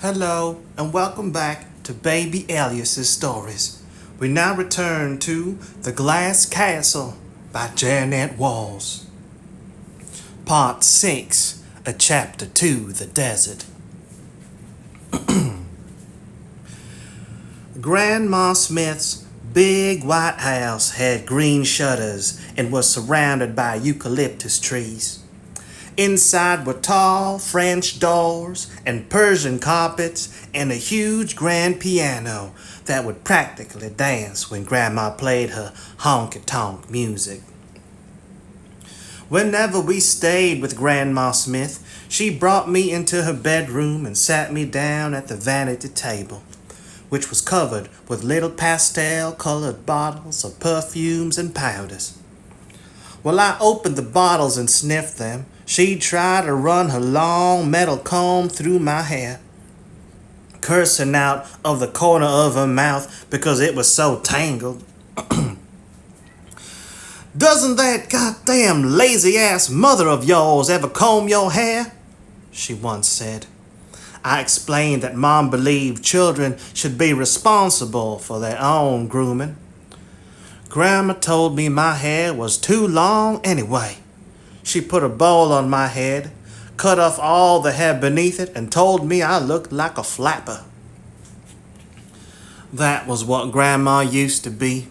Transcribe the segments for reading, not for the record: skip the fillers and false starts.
Hello, and welcome back to Baby Elias's stories. We now return to The Glass Castle by Jeannette Walls. Part 6, a Chapter 2, The Desert. Grandma Smith's big white house had green shutters and was surrounded by eucalyptus trees. Inside were tall French doors and Persian carpets and a huge grand piano that would practically dance when Grandma played her honky-tonk music. Whenever we stayed with Grandma Smith, she brought me into her bedroom and sat me down at the vanity table, which was covered with little pastel-colored bottles of perfumes and powders. While I opened the bottles and sniffed them, she'd try to run her long metal comb through my hair, cursing out of the corner of her mouth because it was so tangled. "Doesn't that goddamn lazy-ass mother of yours ever comb your hair?" she once said. I explained that Mom believed children should be responsible for their own grooming. Grandma told me my hair was too long anyway. She put a bowl on my head, cut off all the hair beneath it, and told me I looked like a flapper. That was what Grandma used to be.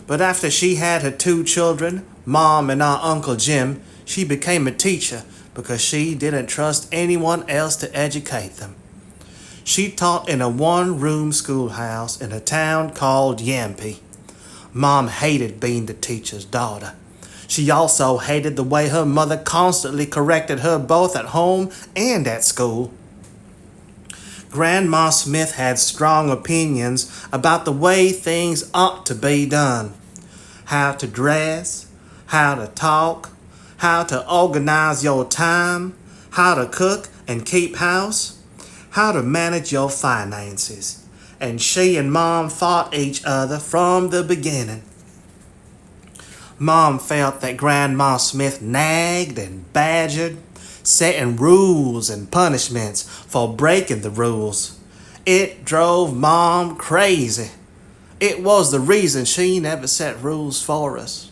But after she had her 2 children, Mom and our Uncle Jim, she became a teacher because she didn't trust anyone else to educate them. She taught in a 1-room schoolhouse in a town called Yampy. Mom hated being the teacher's daughter. She also hated the way her mother constantly corrected her both at home and at school. Grandma Smith had strong opinions about the way things ought to be done. How to dress, how to talk, how to organize your time, how to cook and keep house, how to manage your finances. And she and Mom fought each other from the beginning. Mom felt that Grandma Smith nagged and badgered, setting rules and punishments for breaking the rules. It drove Mom crazy. It was the reason she never set rules for us.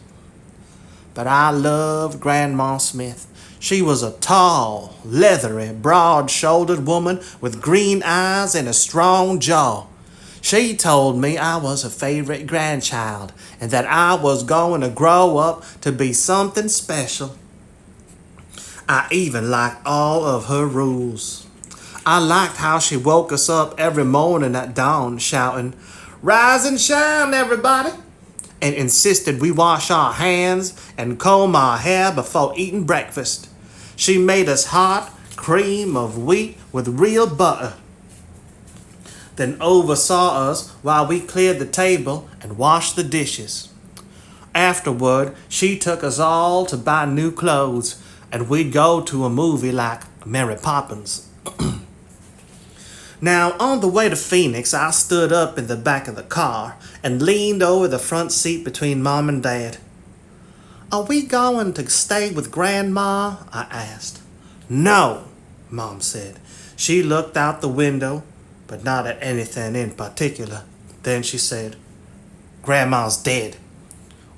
But I loved Grandma Smith. She was a tall, leathery, broad-shouldered woman with green eyes and a strong jaw. She told me I was her favorite grandchild and that I was going to grow up to be something special. I even liked all of her rules. I liked how she woke us up every morning at dawn shouting, "Rise and shine, everybody," and insisted we wash our hands and comb our hair before eating breakfast. She made us hot cream of wheat with real butter, then oversaw us while we cleared the table and washed the dishes. Afterward, she took us all to buy new clothes, and we'd go to a movie like Mary Poppins. Now, on the way to Phoenix, I stood up in the back of the car and leaned over the front seat between Mom and Dad. "Are we going to stay with Grandma?" I asked. "No," Mom said. She looked out the window, but not at anything in particular. Then she said, "Grandma's dead."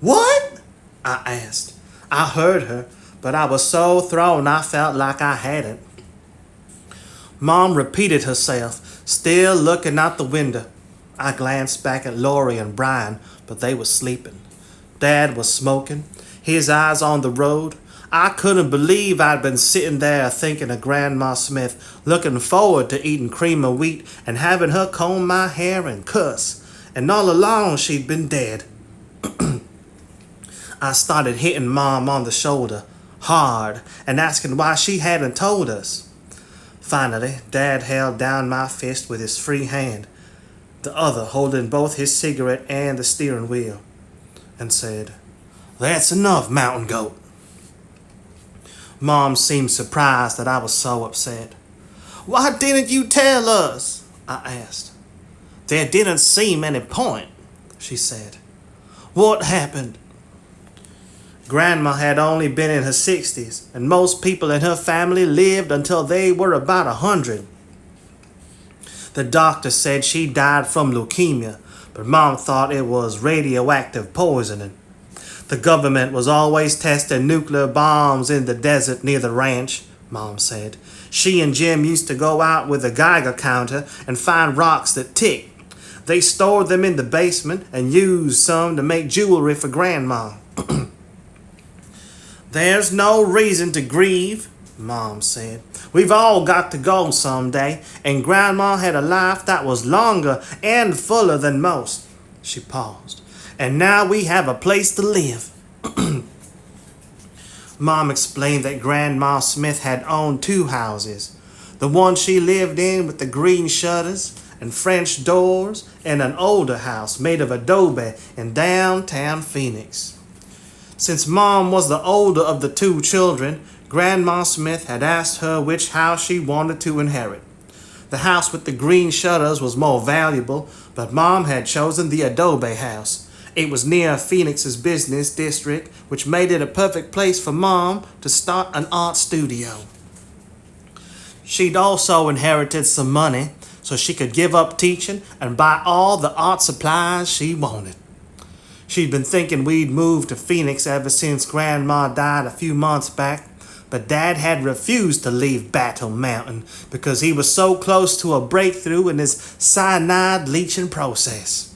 "What?" I asked. I heard her, but I was so thrown I felt like I hadn't. Mom repeated herself, still looking out the window. I glanced back at Lori and Brian, but they were sleeping. Dad was smoking, his eyes on the road. I couldn't believe I'd been sitting there thinking of Grandma Smith, looking forward to eating cream of wheat and having her comb my hair and cuss. And all along she'd been dead. I started hitting Mom on the shoulder, hard, and asking why she hadn't told us. Finally, Dad held down my fist with his free hand, the other holding both his cigarette and the steering wheel, and said, "That's enough, Mountain Goat." Mom seemed surprised that I was so upset. "Why didn't you tell us?" I asked. "There didn't seem any point," she said. "What happened?" Grandma had only been in her 60s, and most people in her family lived until they were about 100. The doctor said she died from leukemia, but Mom thought it was radioactive poisoning. The government was always testing nuclear bombs in the desert near the ranch, Mom said. She and Jim used to go out with a Geiger counter and find rocks that ticked. They stored them in the basement and used some to make jewelry for Grandma. There's no reason to grieve, Mom said. We've all got to go someday, and Grandma had a life that was longer and fuller than most. She paused. And now we have a place to live. Mom explained that Grandma Smith had owned 2 houses. The one she lived in with the green shutters and French doors, and an older house made of adobe in downtown Phoenix. Since Mom was the older of the 2 children, Grandma Smith had asked her which house she wanted to inherit. The house with the green shutters was more valuable, but Mom had chosen the adobe house. It was near Phoenix's business district, which made it a perfect place for Mom to start an art studio. She'd also inherited some money, so she could give up teaching and buy all the art supplies she wanted. She'd been thinking we'd move to Phoenix ever since Grandma died a few months back, but Dad had refused to leave Battle Mountain because he was so close to a breakthrough in his cyanide leaching process.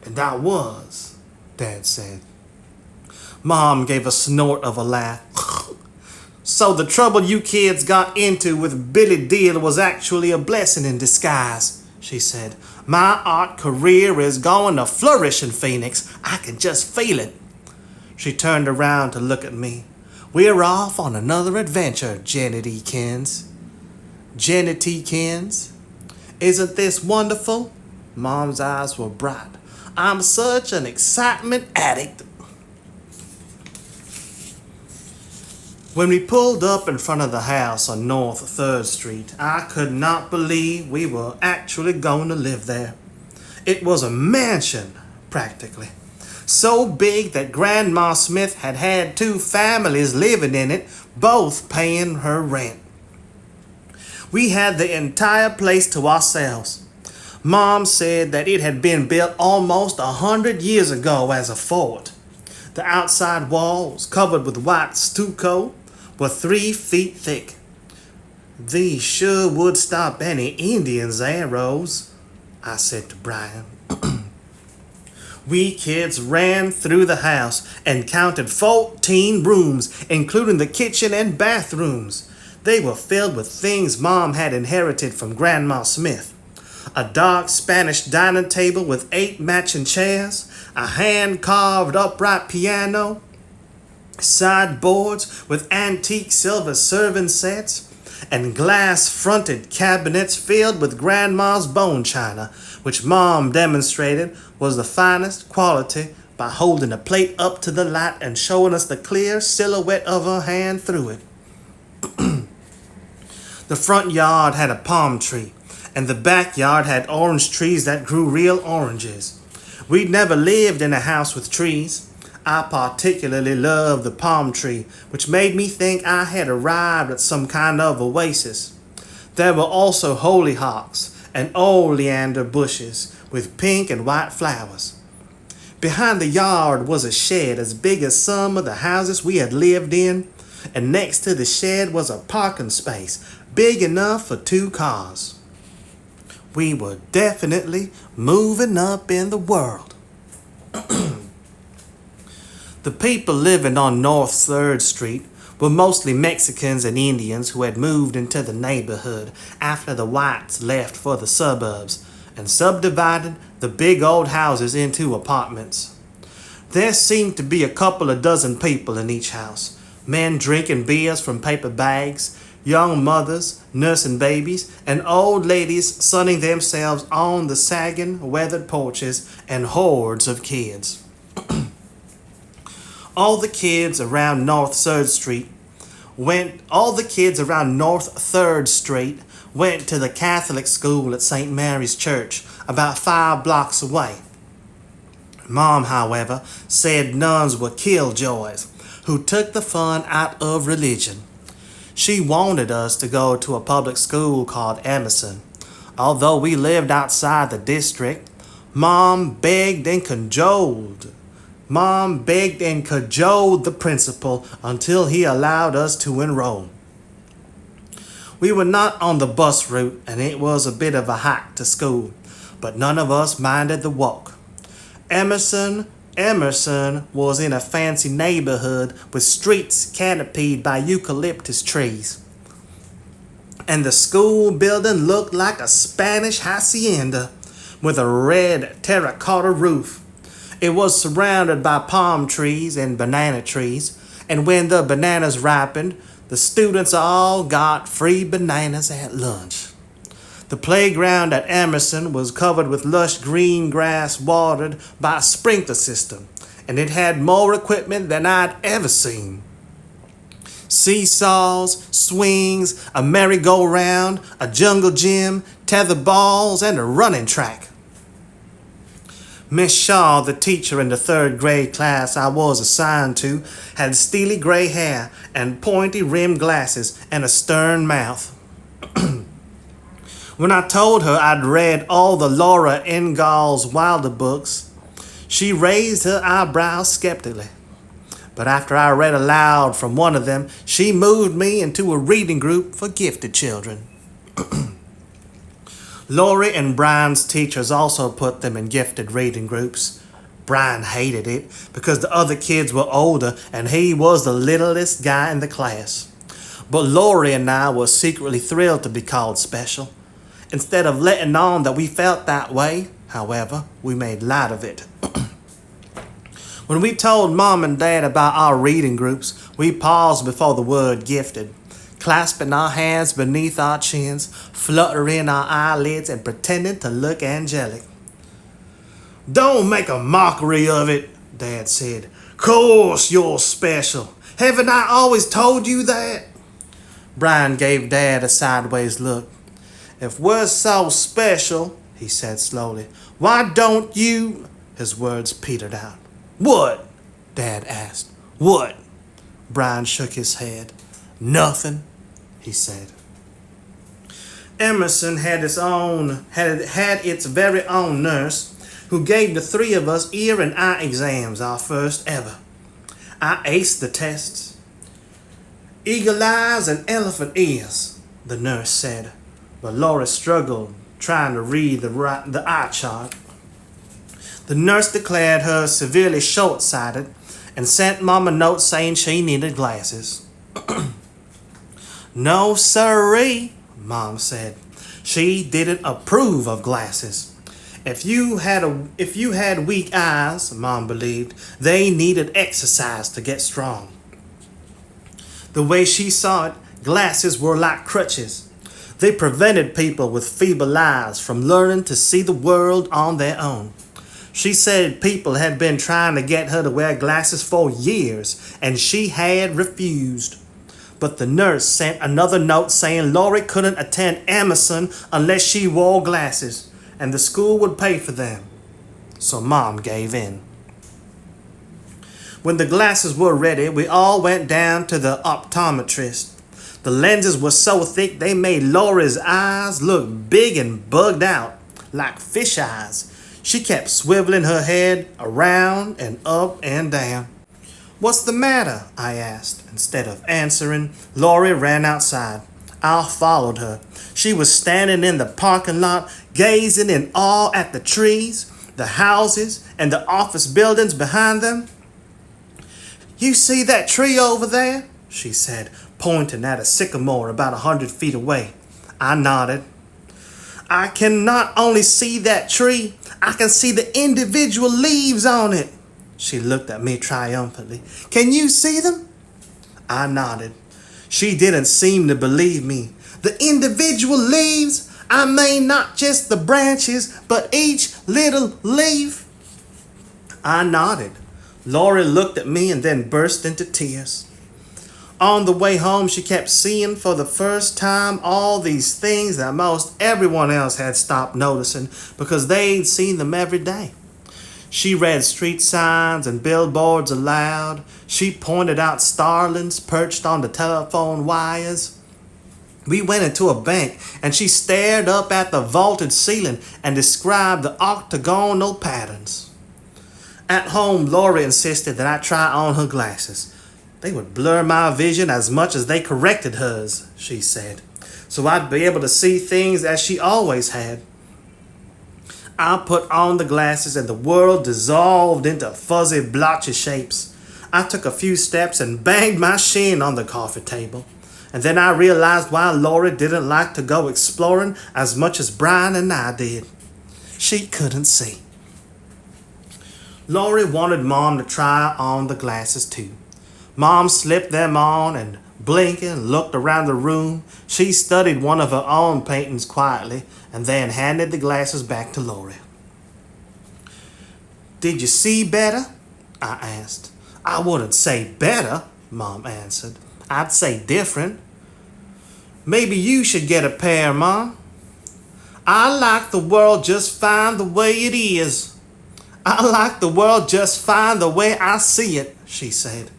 And I was, Dad said. Mom gave a snort of a laugh. So the trouble you kids got into with Billy Deal was actually a blessing in disguise, she said. My art career is going to flourish in Phoenix. I can just feel it. She turned around to look at me. We're off on another adventure, Jeannette Kins. Jeannette Kins? Isn't this wonderful? Mom's eyes were bright. I'm such an excitement addict. When we pulled up in front of the house on North 3rd Street, I could not believe we were actually going to live there. It was a mansion, practically. So big that Grandma Smith had had 2 families living in it, both paying her rent. We had the entire place to ourselves. Mom said that it had been built almost 100 years ago as a fort. The outside walls, covered with white stucco, were 3 feet thick. These sure would stop any Indians' arrows, I said to Brian. We kids ran through the house and counted 14 rooms, including the kitchen and bathrooms. They were filled with things Mom had inherited from Grandma Smith. A dark Spanish dining table with 8 matching chairs, a hand-carved upright piano, sideboards with antique silver serving sets, and glass-fronted cabinets filled with Grandma's bone china, which Mom demonstrated was the finest quality by holding a plate up to the light and showing us the clear silhouette of her hand through it. The front yard had a palm tree, and the backyard had orange trees that grew real oranges. We'd never lived in a house with trees. I particularly loved the palm tree, which made me think I had arrived at some kind of oasis. There were also hollyhocks and oleander bushes with pink and white flowers. Behind the yard was a shed as big as some of the houses we had lived in, and next to the shed was a parking space big enough for 2 cars. We were definitely moving up in the world. The people living on North 3rd Street were mostly Mexicans and Indians who had moved into the neighborhood after the whites left for the suburbs and subdivided the big old houses into apartments. There seemed to be a couple of dozen people in each house, men drinking beers from paper bags, young mothers nursing babies, and old ladies sunning themselves on the sagging, weathered porches, and hordes of kids. All the kids around North 3rd Street went to the Catholic school at St. Mary's Church, about 5 blocks away. Mom, however, said nuns were killjoys who took the fun out of religion. She wanted us to go to a public school called Emerson, Although we lived outside the district, Mom begged and cajoled. Mom begged and cajoled the principal until he allowed us to enroll. We were not on the bus route, and it was a bit of a hike to school, but none of us minded the walk. Emerson was in a fancy neighborhood with streets canopied by eucalyptus trees. And the school building looked like a Spanish hacienda with a red terracotta roof. It was surrounded by palm trees and banana trees, and when the bananas ripened, the students all got free bananas at lunch. The playground at Emerson was covered with lush green grass watered by a sprinkler system, and it had more equipment than I'd ever seen. Seesaws, swings, a merry-go-round, a jungle gym, tetherballs, and a running track. Miss Shaw, the teacher in the 3rd grade class I was assigned to, had steely gray hair and pointy-rimmed glasses and a stern mouth. When I told her I'd read all the Laura Ingalls Wilder books, she raised her eyebrows skeptically. But after I read aloud from one of them, she moved me into a reading group for gifted children. Laurie and Brian's teachers also put them in gifted reading groups. Brian hated it because the other kids were older and he was the littlest guy in the class. But Laurie and I were secretly thrilled to be called special. Instead of letting on that we felt that way, however, we made light of it. When we told Mom and Dad about our reading groups, we paused before the word gifted, clasping our hands beneath our chins, fluttering our eyelids, and pretending to look angelic. "Don't make a mockery of it," Dad said. "Course you're special. Haven't I always told you that?" Brian gave Dad a sideways look. "If we're so special," he said slowly, "why don't you—" His words petered out. "What?" Dad asked. "What?" Brian shook his head. "Nothing," he said. Emerson had its very own nurse who gave the 3 of us ear and eye exams, our first ever. I aced the tests. "Eagle eyes and elephant ears," the nurse said, but Laura struggled trying to read the eye chart. The nurse declared her severely short-sighted and sent Mom a note saying she needed glasses. "No sirree," Mom said. She didn't approve of glasses. If you had weak eyes, Mom believed, they needed exercise to get strong. The way she saw it, glasses were like crutches. They prevented people with feeble eyes from learning to see the world on their own. She said people had been trying to get her to wear glasses for years, and she had refused. But the nurse sent another note saying Laurie couldn't attend Emerson unless she wore glasses, and the school would pay for them. So Mom gave in. When the glasses were ready, we all went down to the optometrist. The lenses were so thick they made Laurie's eyes look big and bugged out, like fish eyes. She kept swiveling her head around and up and down. "What's the matter?" I asked. Instead of answering, Laurie ran outside. I followed her. She was standing in the parking lot, gazing in awe at the trees, the houses, and the office buildings behind them. "You see that tree over there?" she said, pointing at a sycamore about 100 feet away. I nodded. "I can not only see that tree, I can see the individual leaves on it." She looked at me triumphantly. "Can you see them?" I nodded. She didn't seem to believe me. "The individual leaves? I mean not just the branches, but each little leaf?" I nodded. Laurie looked at me and then burst into tears. On the way home, she kept seeing for the first time all these things that most everyone else had stopped noticing because they'd seen them every day. She read street signs and billboards aloud. She pointed out starlings perched on the telephone wires. We went into a bank, and she stared up at the vaulted ceiling and described the octagonal patterns. At home, Lori insisted that I try on her glasses. They would blur my vision as much as they corrected hers, she said, so I'd be able to see things as she always had. I put on the glasses and the world dissolved into fuzzy, blotchy shapes. I took a few steps and banged my shin on the coffee table. And then I realized why Lori didn't like to go exploring as much as Brian and I did. She couldn't see. Lori wanted Mom to try on the glasses too. Mom slipped them on and, blinking, looked around the room. She studied one of her own paintings quietly and then handed the glasses back to Lori. "Did you see better?" I asked. "I wouldn't say better," Mom answered. "I'd say different." "Maybe you should get a pair, Mom." "I like the world just fine the way it is." "I like the world just fine the way I see it," she said.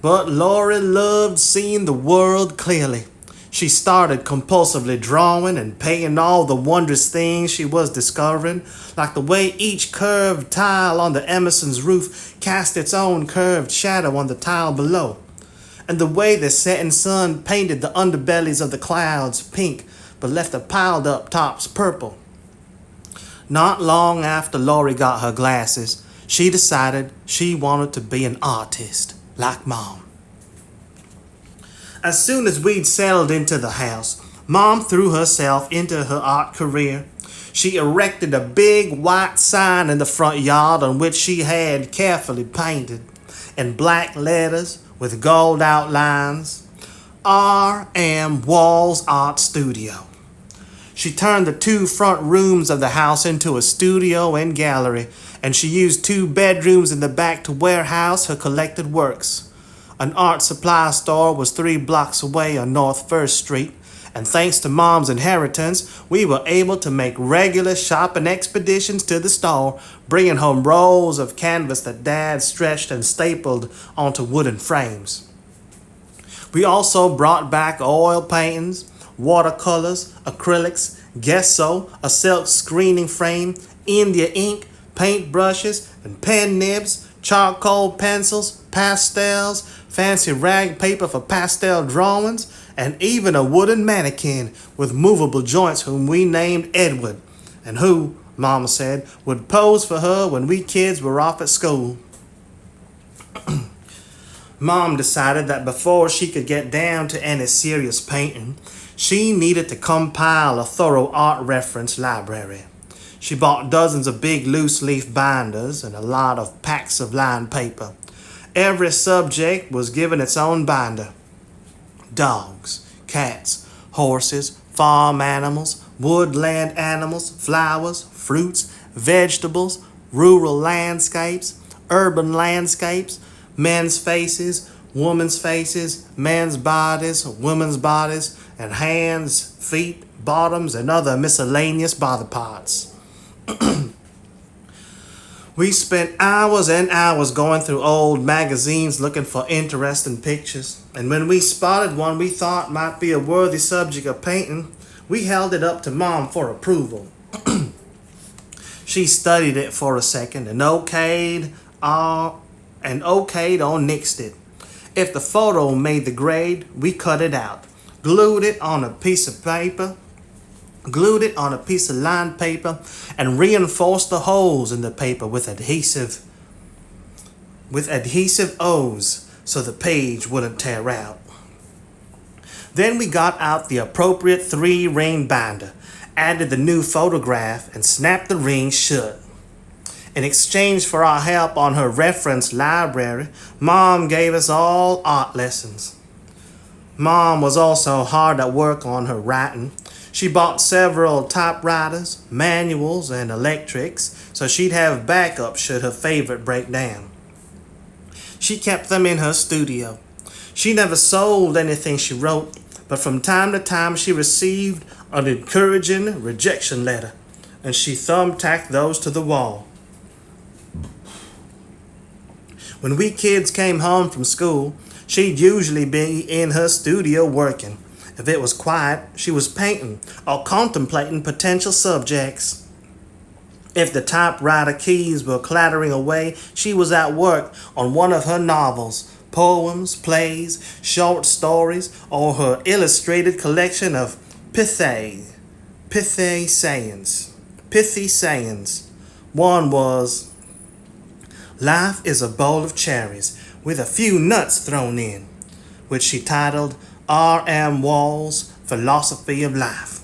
But Lori loved seeing the world clearly. She started compulsively drawing and painting all the wondrous things she was discovering, like the way each curved tile on the Emerson's roof cast its own curved shadow on the tile below, and the way the setting sun painted the underbellies of the clouds pink but left the piled up tops purple. Not long after Lori got her glasses, she decided she wanted to be an artist, like Mom. As soon as we'd settled into the house, Mom threw herself into her art career. She erected a big white sign in the front yard on which she had carefully painted, in black letters with gold outlines, R.M. Walls Art Studio. She turned the 2 front rooms of the house into a studio and gallery, and she used 2 bedrooms in the back to warehouse her collected works. An art supply store was 3 blocks away on North First Street, and thanks to Mom's inheritance, we were able to make regular shopping expeditions to the store, bringing home rolls of canvas that Dad stretched and stapled onto wooden frames. We also brought back oil paintings, watercolors, acrylics, gesso, a silk screening frame, India ink, paint brushes, and pen nibs, charcoal pencils, pastels, fancy rag paper for pastel drawings, and even a wooden mannequin with movable joints whom we named Edward, and who, Mama said, would pose for her when we kids were off at school. Mom decided that before she could get down to any serious painting, she needed to compile a thorough art reference library. She bought dozens of big loose-leaf binders and a lot of packs of lined paper. Every subject was given its own binder. Dogs, cats, horses, farm animals, woodland animals, flowers, fruits, vegetables, rural landscapes, urban landscapes, men's faces, women's faces, men's bodies, women's bodies, and hands, feet, bottoms, and other miscellaneous body parts. We spent hours and hours going through old magazines looking for interesting pictures, and when we spotted one we thought might be a worthy subject of painting, we held it up to Mom for approval. She studied it for a second and okayed or nixed it. If the photo made the grade, we cut it out, glued it on a piece of lined paper, and reinforced the holes in the paper with adhesive O's so the page wouldn't tear out. Then we got out the appropriate 3-ring binder, added the new photograph, and snapped the ring shut. In exchange for our help on her reference library, Mom gave us all art lessons. Mom was also hard at work on her writing. She bought several typewriters, manuals, and electrics, so she'd have backup should her favorite break down. She kept them in her studio. She never sold anything she wrote, but from time to time she received an encouraging rejection letter, and she thumbtacked those to the wall. When we kids came home from school, she'd usually be in her studio working, If it was quiet, she was painting or contemplating potential subjects. If the typewriter keys were clattering away, she was at work on one of her novels, poems, plays, short stories, or her illustrated collection of pithy sayings. One was, "Life is a bowl of cherries with a few nuts thrown in," which she titled R.M. Walls' Philosophy of Life.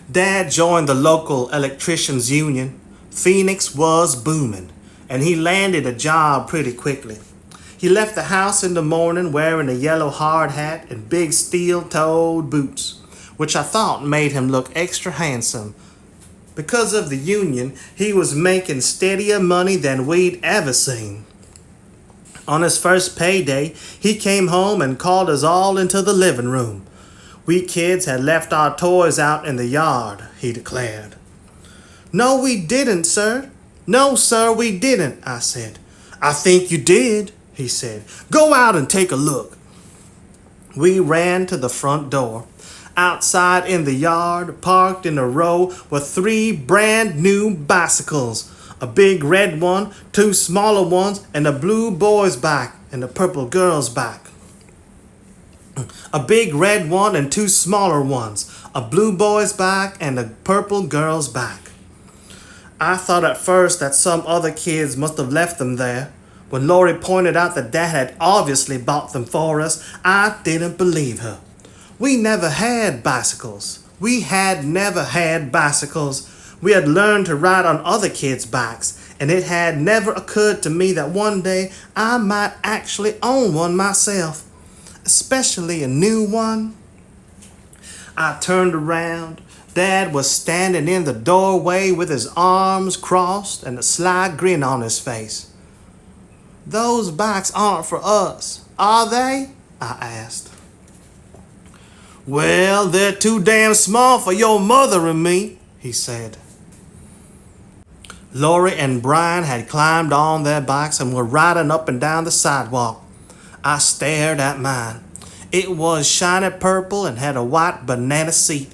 Dad joined the local electricians union. Phoenix was booming, and he landed a job pretty quickly. He left the house in the morning wearing a yellow hard hat and big steel-toed boots, which I thought made him look extra handsome. Because of the union, he was making steadier money than we'd ever seen. On his first payday, he came home and called us all into the living room. We kids had left our toys out in the yard, he declared. "No, we didn't, sir. No, sir, we didn't," I said. "I think you did," he said. "Go out and take a look." We ran to the front door. Outside in the yard, parked in a row, were 3 brand new bicycles. A big red one, 2 smaller ones, and a blue boy's bike and a purple girl's bike. A big red one and 2 smaller ones, a blue boy's bike and a purple girl's bike. I thought at first that some other kids must have left them there. When Lori pointed out that Dad had obviously bought them for us, I didn't believe her. We never had bicycles. We had never had bicycles. We had learned to ride on other kids' bikes, and it had never occurred to me that one day I might actually own one myself, especially a new one. I turned around. Dad was standing in the doorway with his arms crossed and a sly grin on his face. "Those bikes aren't for us, are they?" I asked. "Well, they're too damn small for your mother and me," he said. Lori and Brian had climbed on their bikes and were riding up and down the sidewalk. I stared at mine. It was shiny purple and had a white banana seat,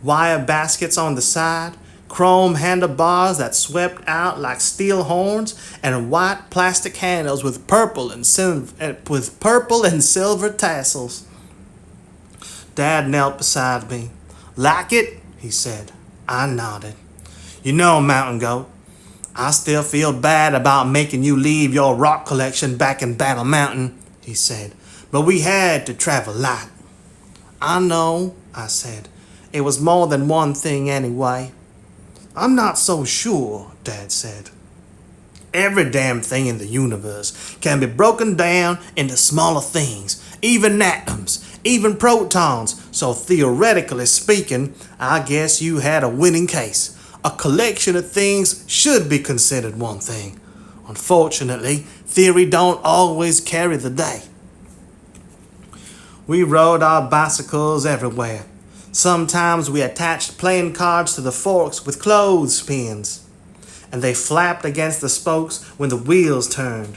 wire baskets on the side, chrome handlebars that swept out like steel horns, and white plastic handles with purple and silver tassels. Dad knelt beside me. "Like it?" he said. I nodded. "You know, Mountain Goat, I still feel bad about making you leave your rock collection back in Battle Mountain," he said. "But we had to travel light." "I know," I said. "It was more than one thing anyway." "I'm not so sure," Dad said. "Every damn thing in the universe can be broken down into smaller things, even atoms, even protons, so theoretically speaking, I guess you had a winning case. A collection of things should be considered one thing. Unfortunately, theory don't always carry the day." We rode our bicycles everywhere. Sometimes we attached playing cards to the forks with clothespins, and they flapped against the spokes when the wheels turned.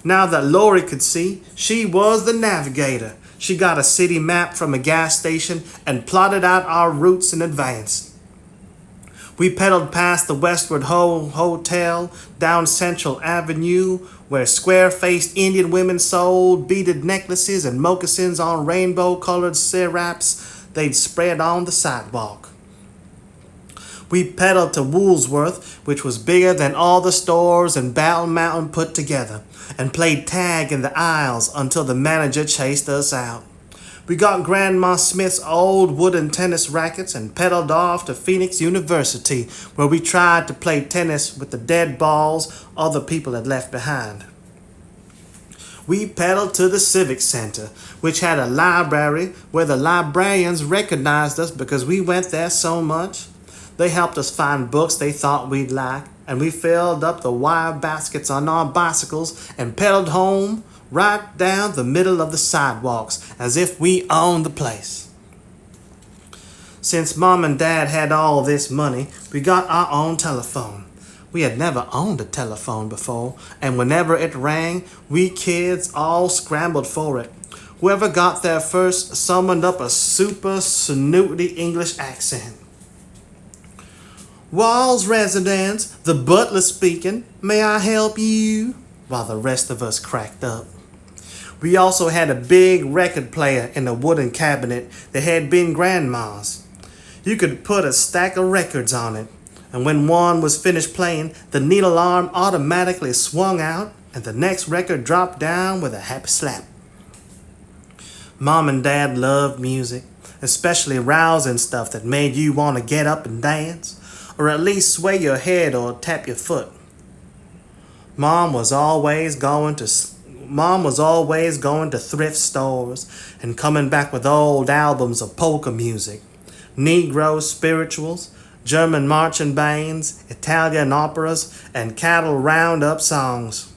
Now that Lori could see, she was the navigator. She got a city map from a gas station and plotted out our routes in advance. We pedaled past the Westward Hotel, down Central Avenue, where square-faced Indian women sold beaded necklaces and moccasins on rainbow-colored syrups they'd spread on the sidewalk. We pedaled to Woolsworth, which was bigger than all the stores in Battle Mountain put together, and played tag in the aisles until the manager chased us out. We got Grandma Smith's old wooden tennis rackets and pedaled off to Phoenix University, where we tried to play tennis with the dead balls other people had left behind. We pedaled to the Civic Center, which had a library where the librarians recognized us because we went there so much. They helped us find books they thought we'd like, and we filled up the wire baskets on our bicycles and pedaled home right down the middle of the sidewalks as if we owned the place. Since Mom and Dad had all this money, we got our own telephone. We had never owned a telephone before, and whenever it rang, we kids all scrambled for it. Whoever got there first summoned up a super snooty English accent. Walls residence, the butler speaking. May I help you? While the rest of us cracked up. We also had a big record player in a wooden cabinet that had been Grandma's. You could put a stack of records on it, and when one was finished playing, the needle arm automatically swung out and the next record dropped down with a happy slap. Mom and Dad loved music, especially rousing stuff that made you want to get up and dance, or at least sway your head or tap your foot. Mom was always going to thrift stores and coming back with old albums of polka music, Negro spirituals, German marching bands, Italian operas, and cattle roundup songs.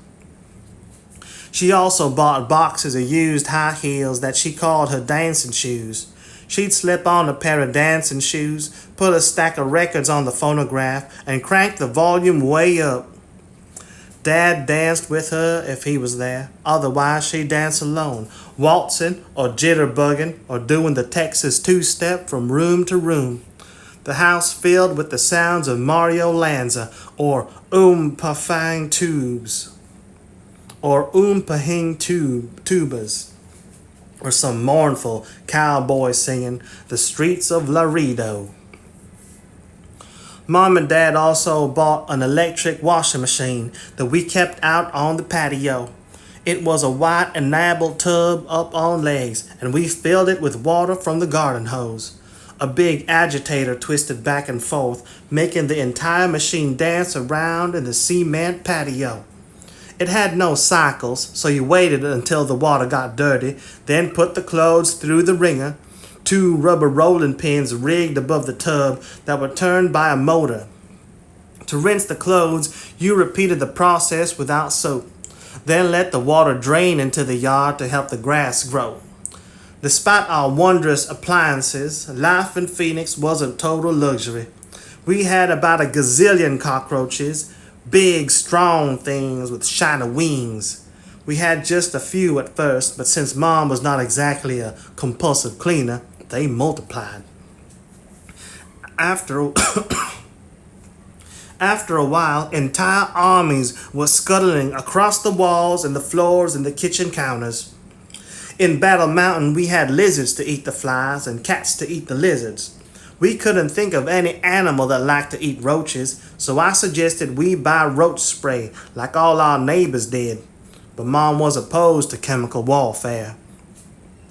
She also bought boxes of used high heels that she called her dancing shoes. She'd slip on a pair of dancing shoes, put a stack of records on the phonograph, and crank the volume way up. Dad danced with her if he was there. Otherwise, she'd dance alone, waltzing or jitterbugging or doing the Texas two-step from room to room. The house filled with the sounds of Mario Lanza or Pafang tubes or Pahing tubas or some mournful cowboy singing The Streets of Laredo. Mom and Dad also bought an electric washing machine that we kept out on the patio. It was a white enameled tub up on legs, and we filled it with water from the garden hose. A big agitator twisted back and forth, making the entire machine dance around in the cement patio. It had no cycles, so you waited until the water got dirty, then put the clothes through the wringer, 2 rubber rolling pins rigged above the tub that were turned by a motor. To rinse the clothes, you repeated the process without soap, then let the water drain into the yard to help the grass grow. Despite our wondrous appliances, life in Phoenix wasn't total luxury. We had about a gazillion cockroaches, big, strong things with shiny wings. We had just a few at first, but since Mom was not exactly a compulsive cleaner, they multiplied. After a while, entire armies were scuttling across the walls and the floors and the kitchen counters. In Battle Mountain, we had lizards to eat the flies and cats to eat the lizards. We couldn't think of any animal that liked to eat roaches, so I suggested we buy roach spray like all our neighbors did. But Mom was opposed to chemical warfare.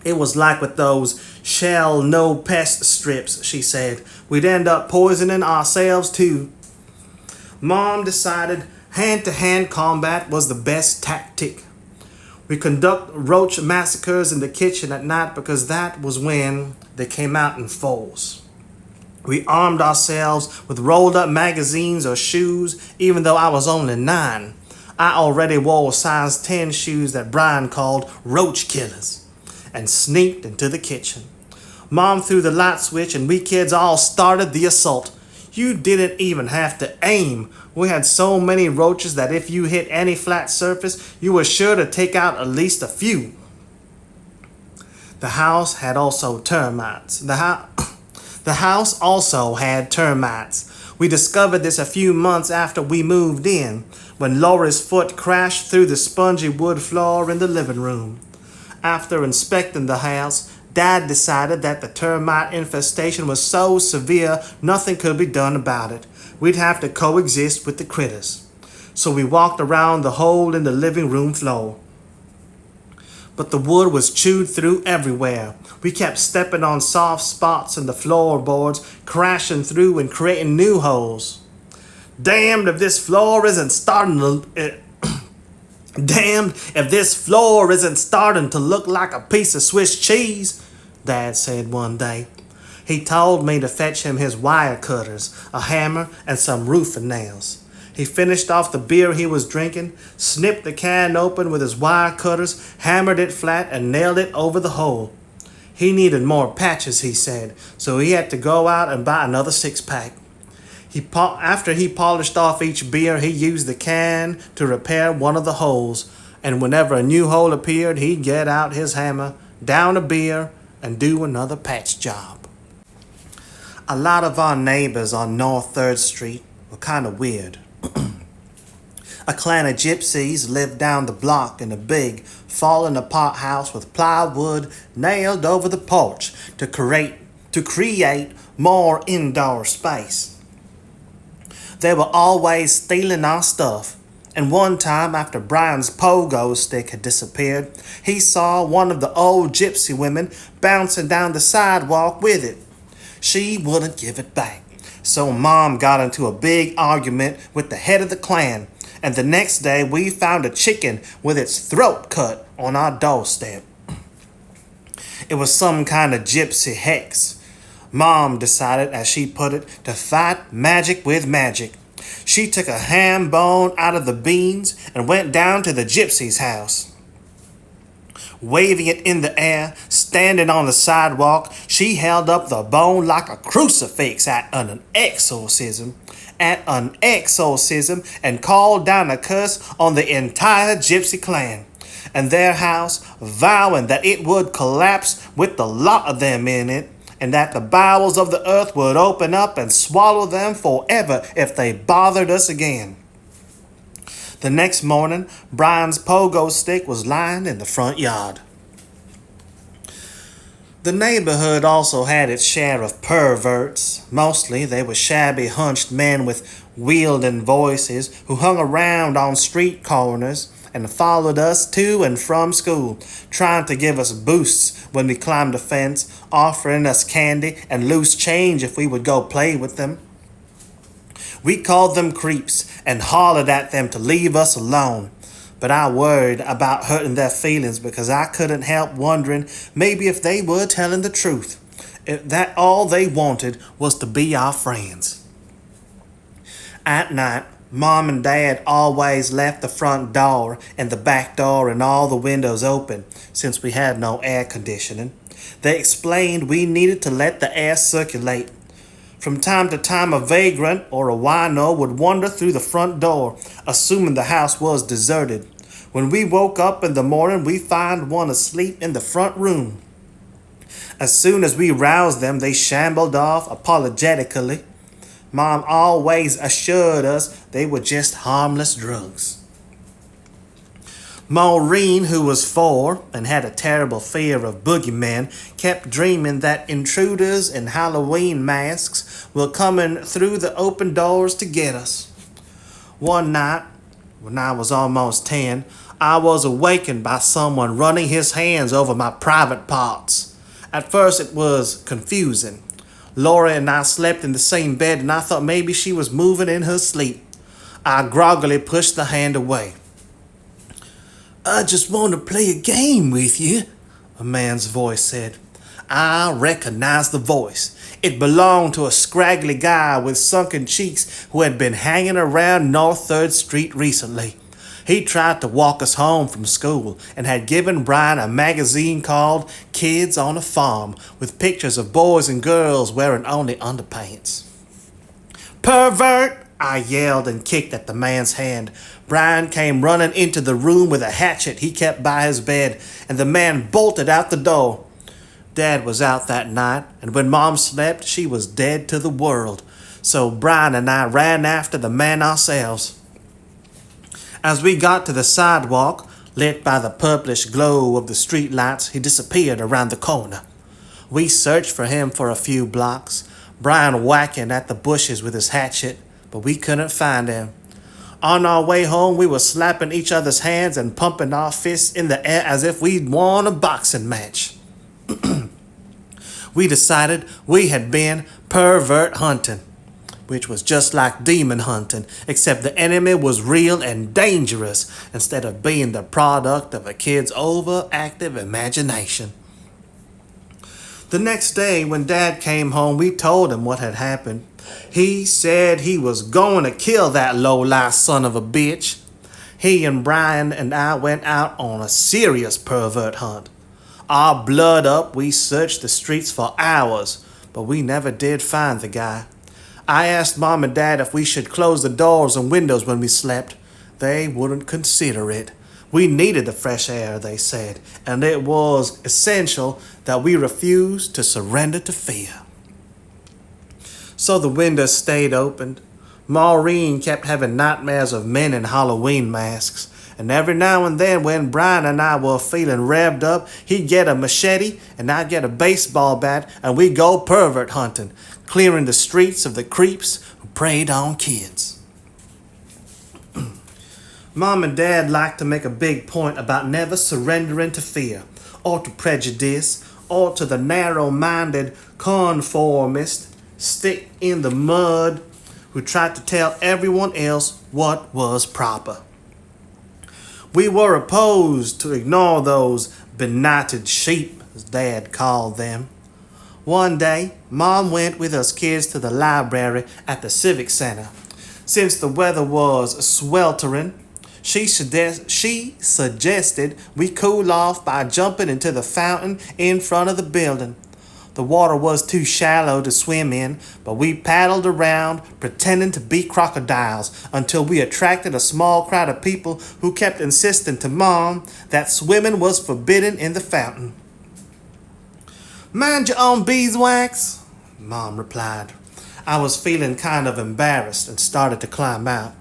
It was like with those shell no pest strips, she said. We'd end up poisoning ourselves too. Mom decided hand-to-hand combat was the best tactic. We conduct roach massacres in the kitchen at night because that was when they came out in force. We armed ourselves with rolled-up magazines or shoes, even though I was only 9. I already wore size 10 shoes that Brian called roach killers, and sneaked into the kitchen. Mom threw the light switch and we kids all started the assault. You didn't even have to aim. We had so many roaches that if you hit any flat surface, you were sure to take out at least a few. The house had also termites. The house also had termites. We discovered this a few months after we moved in, when Laura's foot crashed through the spongy wood floor in the living room. After inspecting the house, Dad decided that the termite infestation was so severe nothing could be done about it. We'd have to coexist with the critters. So we walked around the hole in the living room floor. But the wood was chewed through everywhere. We kept stepping on soft spots in the floorboards, crashing through and creating new holes. Damned if this floor isn't starting to look like a piece of Swiss cheese, Dad said one day. He told me to fetch him his wire cutters, a hammer, and some roofing nails. He finished off the beer he was drinking, snipped the can open with his wire cutters, hammered it flat, and nailed it over the hole. He needed more patches, he said, so he had to go out and buy another 6-pack. After he polished off each beer, he used the can to repair one of the holes, and whenever a new hole appeared, he'd get out his hammer down a beer, and do another patch job. A lot of our neighbors on North 3rd Street were kind of weird. A clan of gypsies lived down the block in a big, fallen apart house with plywood nailed over the porch to create more indoor space. They were always stealing our stuff, and one time after Brian's pogo stick had disappeared, he saw one of the old gypsy women bouncing down the sidewalk with it. She wouldn't give it back, so Mom got into a big argument with the head of the clan, and the next day we found a chicken with its throat cut on our doorstep. It was some kind of gypsy hex. Mom decided, as she put it, to fight magic with magic. She took a ham bone out of the beans and went down to the gypsy's house. Waving it in the air, standing on the sidewalk, she held up the bone like a crucifix at an exorcism, and called down a curse on the entire gypsy clan and their house, vowing that it would collapse with the lot of them in it, and that the bowels of the earth would open up and swallow them forever if they bothered us again. The next morning, Brian's pogo stick was lying in the front yard. The neighborhood also had its share of perverts. Mostly they were shabby, hunched men with wielding voices who hung around on street corners and followed us to and from school, trying to give us boosts when we climbed a fence, offering us candy and loose change if we would go play with them. We called them creeps and hollered at them to leave us alone, but I worried about hurting their feelings because I couldn't help wondering maybe if they were telling the truth, if that all they wanted was to be our friends. At night, Mom and Dad always left the front door and the back door and all the windows open since we had no air conditioning. They explained we needed to let the air circulate. From time to time, a vagrant or a wino would wander through the front door, assuming the house was deserted. When we woke up in the morning, we found one asleep in the front room. As soon as we roused them, they shambled off apologetically. Mom always assured us they were just harmless drugs. Maureen, who was 4 and had a terrible fear of boogeymen, kept dreaming that intruders in Halloween masks were coming through the open doors to get us. One night, when I was almost 10, I was awakened by someone running his hands over my private parts. At first it was confusing. Laura and I slept in the same bed, and I thought maybe she was moving in her sleep. I groggily pushed the hand away. "I just want to play a game with you," a man's voice said. I recognized the voice. It belonged to a scraggly guy with sunken cheeks who had been hanging around North 3rd Street recently. He tried to walk us home from school and had given Brian a magazine called Kids on a Farm with pictures of boys and girls wearing only underpants. "Pervert!" I yelled and kicked at the man's hand. Brian came running into the room with a hatchet he kept by his bed, and the man bolted out the door. Dad was out that night, and when Mom slept, she was dead to the world. So Brian and I ran after the man ourselves. As we got to the sidewalk, lit by the purplish glow of the street lights, he disappeared around the corner. We searched for him for a few blocks, Brian whacking at the bushes with his hatchet, but we couldn't find him. On our way home, we were slapping each other's hands and pumping our fists in the air as if we'd won a boxing match. We decided we had been pervert hunting, which was just like demon hunting, except the enemy was real and dangerous instead of being the product of a kid's overactive imagination. The next day, when Dad came home, we told him what had happened. He said he was going to kill that low-life son of a bitch. He and Brian and I went out on a serious pervert hunt. Our blood up, we searched the streets for hours, but we never did find the guy. I asked Mom and Dad if we should close the doors and windows when we slept. They wouldn't consider it. We needed the fresh air, they said, and it was essential that we refuse to surrender to fear. So the windows stayed open. Maureen kept having nightmares of men in Halloween masks. And every now and then when Brian and I were feeling revved up, he'd get a machete and I'd get a baseball bat and we'd go pervert hunting, clearing the streets of the creeps who preyed on kids. Mom and Dad liked to make a big point about never surrendering to fear, or to prejudice, or to the narrow-minded conformist stick in the mud who tried to tell everyone else what was proper. We were opposed to ignore those benighted sheep, as Dad called them. One day, Mom went with us kids to the library at the Civic Center. Since the weather was sweltering, she suggested we cool off by jumping into the fountain in front of the building. The water was too shallow to swim in, but we paddled around pretending to be crocodiles until we attracted a small crowd of people who kept insisting to Mom that swimming was forbidden in the fountain. "Mind your own beeswax," Mom replied. I was feeling kind of embarrassed and started to climb out.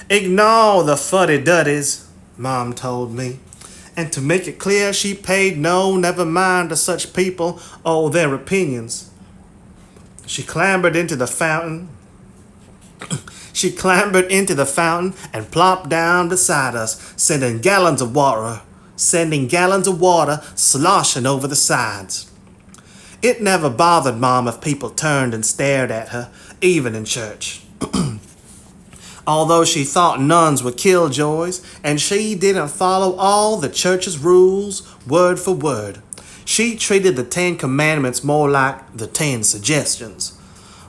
"Ignore the fuddy-duddies," Mom told me. And to make it clear, she paid never mind to such people or their opinions. She clambered into the fountain and plopped down beside us, sending gallons of water sloshing over the sides. It never bothered Mom if people turned and stared at her, even in church. Although she thought nuns were killjoys, and she didn't follow all the church's rules word for word. She treated the 10 Commandments more like the 10 Suggestions.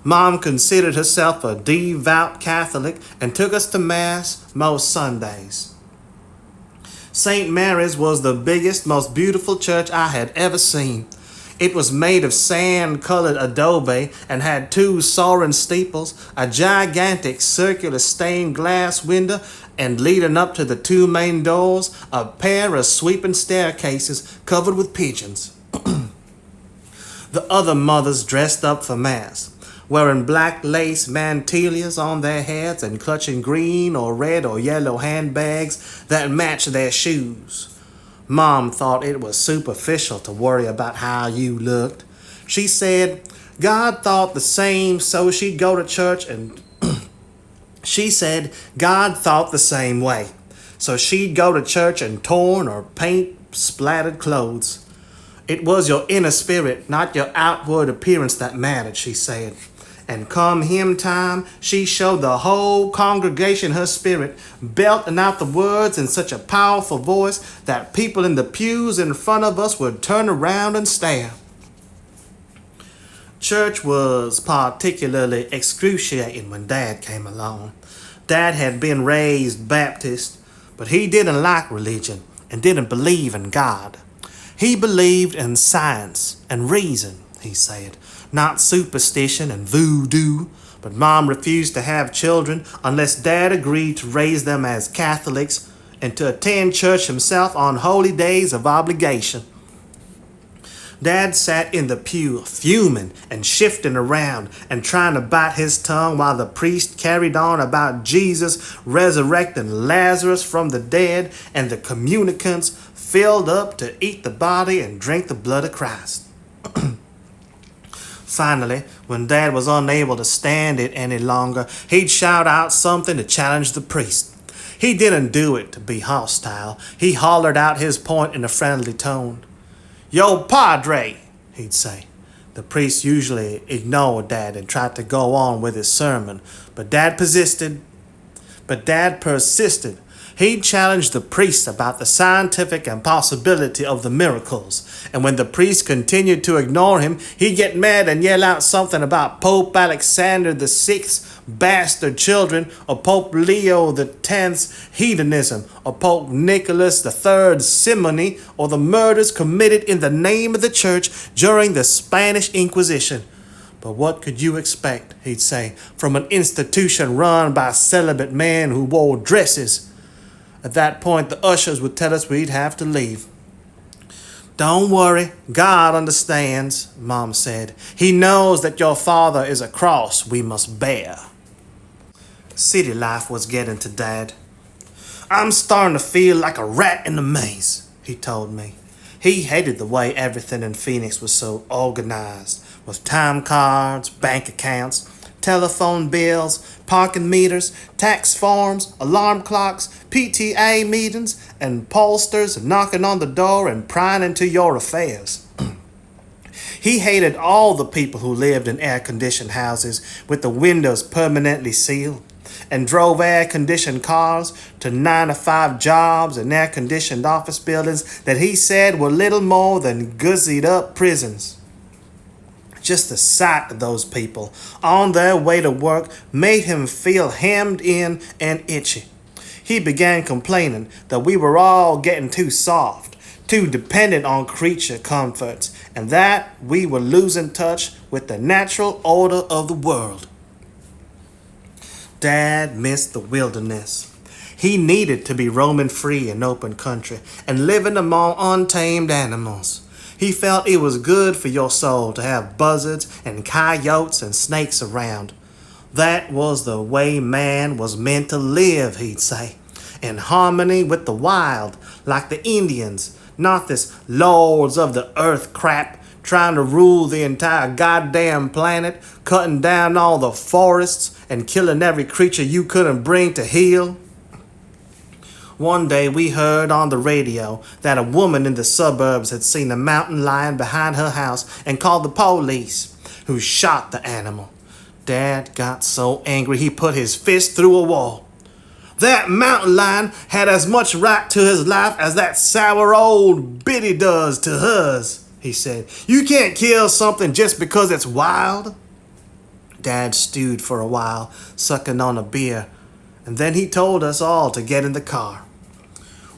Mom considered herself a devout Catholic and took us to Mass most Sundays. St. Mary's was the biggest, most beautiful church I had ever seen. It was made of sand-colored adobe and had 2 soaring steeples, a gigantic circular stained glass window, and leading up to the 2 main doors, a pair of sweeping staircases covered with pigeons. The other mothers dressed up for Mass, wearing black lace mantillas on their heads and clutching green or red or yellow handbags that matched their shoes. Mom thought it was superficial to worry about how you looked. She said God thought the same, so she'd go to church and she said God thought the same way, so she'd go to church in torn or paint-splattered clothes. It was your inner spirit, not your outward appearance that mattered, she said. And come hymn time, she showed the whole congregation her spirit, belting out the words in such a powerful voice that people in the pews in front of us would turn around and stare. Church was particularly excruciating when Dad came along. Dad had been raised Baptist, but he didn't like religion and didn't believe in God. He believed in science and reason, he said, not superstition and voodoo. But Mom refused to have children unless Dad agreed to raise them as Catholics and to attend church himself on holy days of obligation. Dad sat in the pew, fuming and shifting around and trying to bite his tongue while the priest carried on about Jesus resurrecting Lazarus from the dead and the communicants filled up to eat the body and drink the blood of Christ. Finally, when Dad was unable to stand it any longer, he'd shout out something to challenge the priest. He didn't do it to be hostile. He hollered out his point in a friendly tone. "Yo, Padre," he'd say. The priest usually ignored Dad and tried to go on with his sermon, but Dad persisted. He'd challenge the priest about the scientific impossibility of the miracles, and when the priest continued to ignore him, he'd get mad and yell out something about Pope Alexander VI's bastard children, or Pope Leo X's hedonism, or Pope Nicholas III's simony, or the murders committed in the name of the church during the Spanish Inquisition. But what could you expect, he'd say, from an institution run by celibate men who wore dresses? At that point, the ushers would tell us we'd have to leave. Don't worry, God understands, Mom said. He knows that your father is a cross we must bear. City life was getting to Dad. I'm starting to feel like a rat in a maze, he told me. He hated the way everything in Phoenix was so organized, with time cards, bank accounts, telephone bills, parking meters, tax forms, alarm clocks, PTA meetings, and pollsters knocking on the door and prying into your affairs. He hated all the people who lived in air-conditioned houses with the windows permanently sealed and drove air-conditioned cars to 9-to-5 jobs in air-conditioned office buildings that he said were little more than gussied-up prisons. Just the sight of those people on their way to work made him feel hemmed in and itchy. He began complaining that we were all getting too soft, too dependent on creature comforts, and that we were losing touch with the natural order of the world. Dad missed the wilderness. He needed to be roaming free in open country and living among untamed animals. He felt it was good for your soul to have buzzards and coyotes and snakes around. That was the way man was meant to live, he'd say, in harmony with the wild, like the Indians, not this lords of the earth crap trying to rule the entire goddamn planet, cutting down all the forests and killing every creature you couldn't bring to heel. One day we heard on the radio that a woman in the suburbs had seen a mountain lion behind her house and called the police, who shot the animal. Dad got so angry he put his fist through a wall. That mountain lion had as much right to his life as that sour old biddy does to hers, he said. You can't kill something just because it's wild. Dad stewed for a while, sucking on a beer, and then he told us all to get in the car.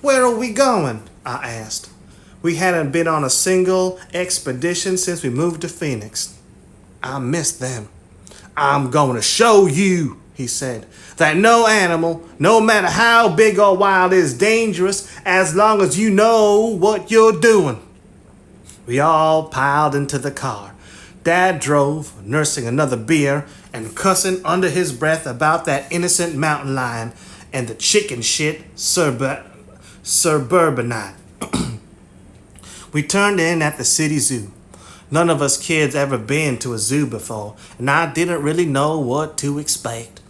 Where are we going? I asked. We hadn't been on a single expedition since we moved to Phoenix. I missed them. I'm going to show you, he said, that no animal, no matter how big or wild, is dangerous as long as you know what you're doing. We all piled into the car. Dad drove, nursing another beer and cussing under his breath about that innocent mountain lion and the chicken shit suburbanite. We turned in at the city zoo. None of us kids ever been to a zoo before, and I didn't really know what to expect.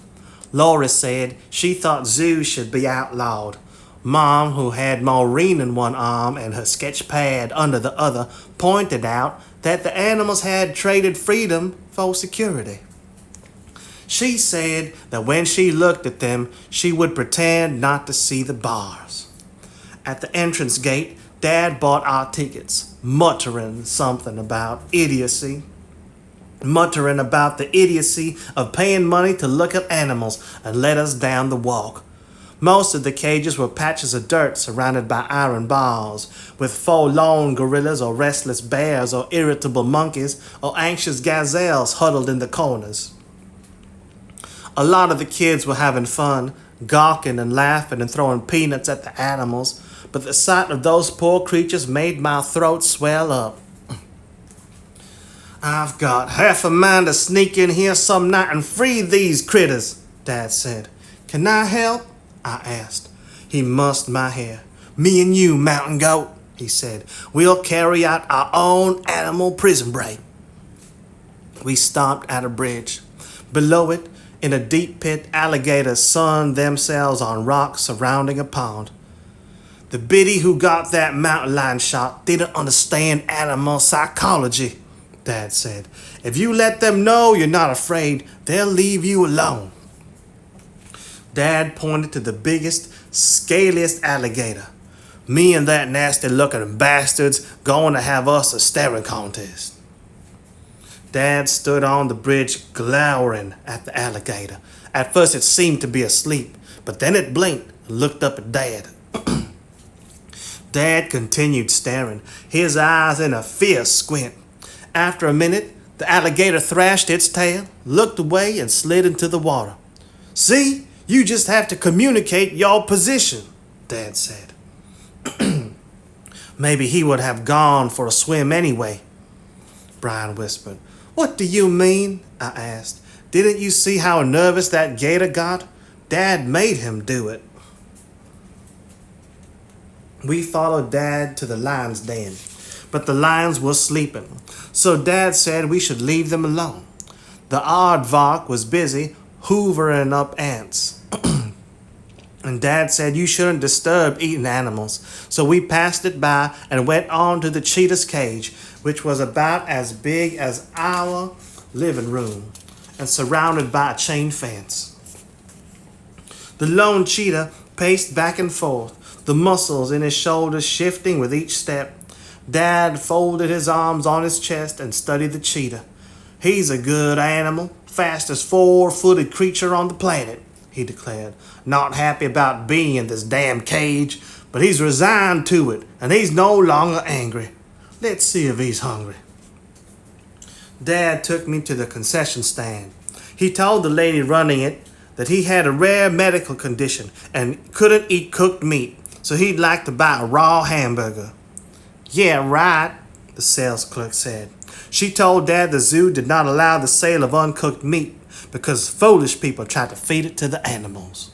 Laura said she thought zoos should be outlawed. Mom, who had Maureen in one arm and her sketch pad under the other, pointed out that the animals had traded freedom for security. She said that when she looked at them, she would pretend not to see the bars. At the entrance gate, Dad bought our tickets, muttering something about idiocy. Muttering about the idiocy of paying money to look at animals and let us down the walk. Most of the cages were patches of dirt surrounded by iron bars, with forlorn gorillas or restless bears or irritable monkeys or anxious gazelles huddled in the corners. A lot of the kids were having fun, gawking and laughing and throwing peanuts at the animals, but the sight of those poor creatures made my throat swell up. I've got half a mind to sneak in here some night and free these critters, Dad said. Can I help? I asked. He mussed my hair. Me and you, mountain goat, he said. We'll carry out our own animal prison break. We stopped at a bridge. Below it, in a deep pit, alligators sunned themselves on rocks surrounding a pond. The biddy who got that mountain lion shot didn't understand animal psychology, Dad said. If you let them know you're not afraid, they'll leave you alone. Dad pointed to the biggest, scaliest alligator. Me and that nasty-looking bastard's going to have us a staring contest. Dad stood on the bridge glowering at the alligator. At first it seemed to be asleep, but then it blinked and looked up at Dad. Dad continued staring, his eyes in a fierce squint. After a minute, the alligator thrashed its tail, looked away, and slid into the water. See? You just have to communicate your position, Dad said. Maybe he would have gone for a swim anyway, Brian whispered. What do you mean? I asked. Didn't you see how nervous that gator got? Dad made him do it. We followed Dad to the lion's den, but the lions were sleeping, so Dad said we should leave them alone. The aardvark was busy hoovering up ants. And Dad said you shouldn't disturb eating animals, so we passed it by and went on to the cheetah's cage, which was about as big as our living room and surrounded by a chain fence. The lone cheetah paced back and forth, the muscles in his shoulders shifting with each step. Dad folded his arms on his chest and studied the cheetah. He's a good animal, fastest four-footed creature on the planet, he declared. Not happy about being in this damn cage, but he's resigned to it, and he's no longer angry. Let's see if he's hungry. Dad took me to the concession stand. He told the lady running it that he had a rare medical condition and couldn't eat cooked meat, so he'd like to buy a raw hamburger. Yeah, right, the sales clerk said. She told Dad the zoo did not allow the sale of uncooked meat because foolish people tried to feed it to the animals.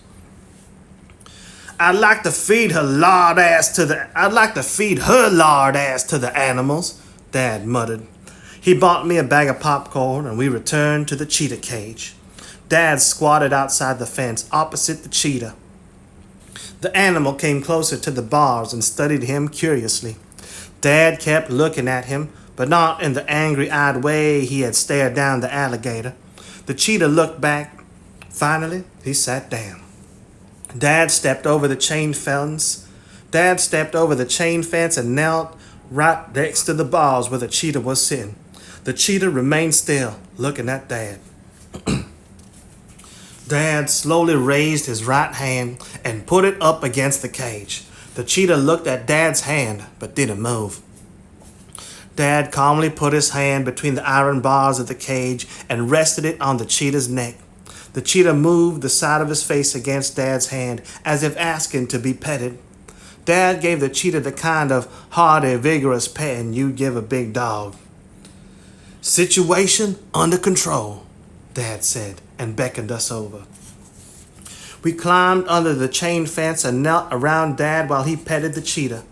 I'd like to feed her lard ass to the animals, Dad muttered. He bought me a bag of popcorn and we returned to the cheetah cage. Dad squatted outside the fence opposite the cheetah. The animal came closer to the bars and studied him curiously. Dad kept looking at him, but not in the angry-eyed way he had stared down the alligator. The cheetah looked back. Finally, he sat down. Dad stepped over the chain fence and knelt right next to the bars where the cheetah was sitting. The cheetah remained still, looking at Dad. Dad slowly raised his right hand and put it up against the cage. The cheetah looked at Dad's hand, but didn't move. Dad calmly put his hand between the iron bars of the cage and rested it on the cheetah's neck. The cheetah moved the side of his face against Dad's hand, as if asking to be petted. Dad gave the cheetah the kind of hearty, vigorous petting you'd give a big dog. Situation under control, Dad said, and beckoned us over. We climbed under the chain fence and knelt around Dad while he petted the cheetah.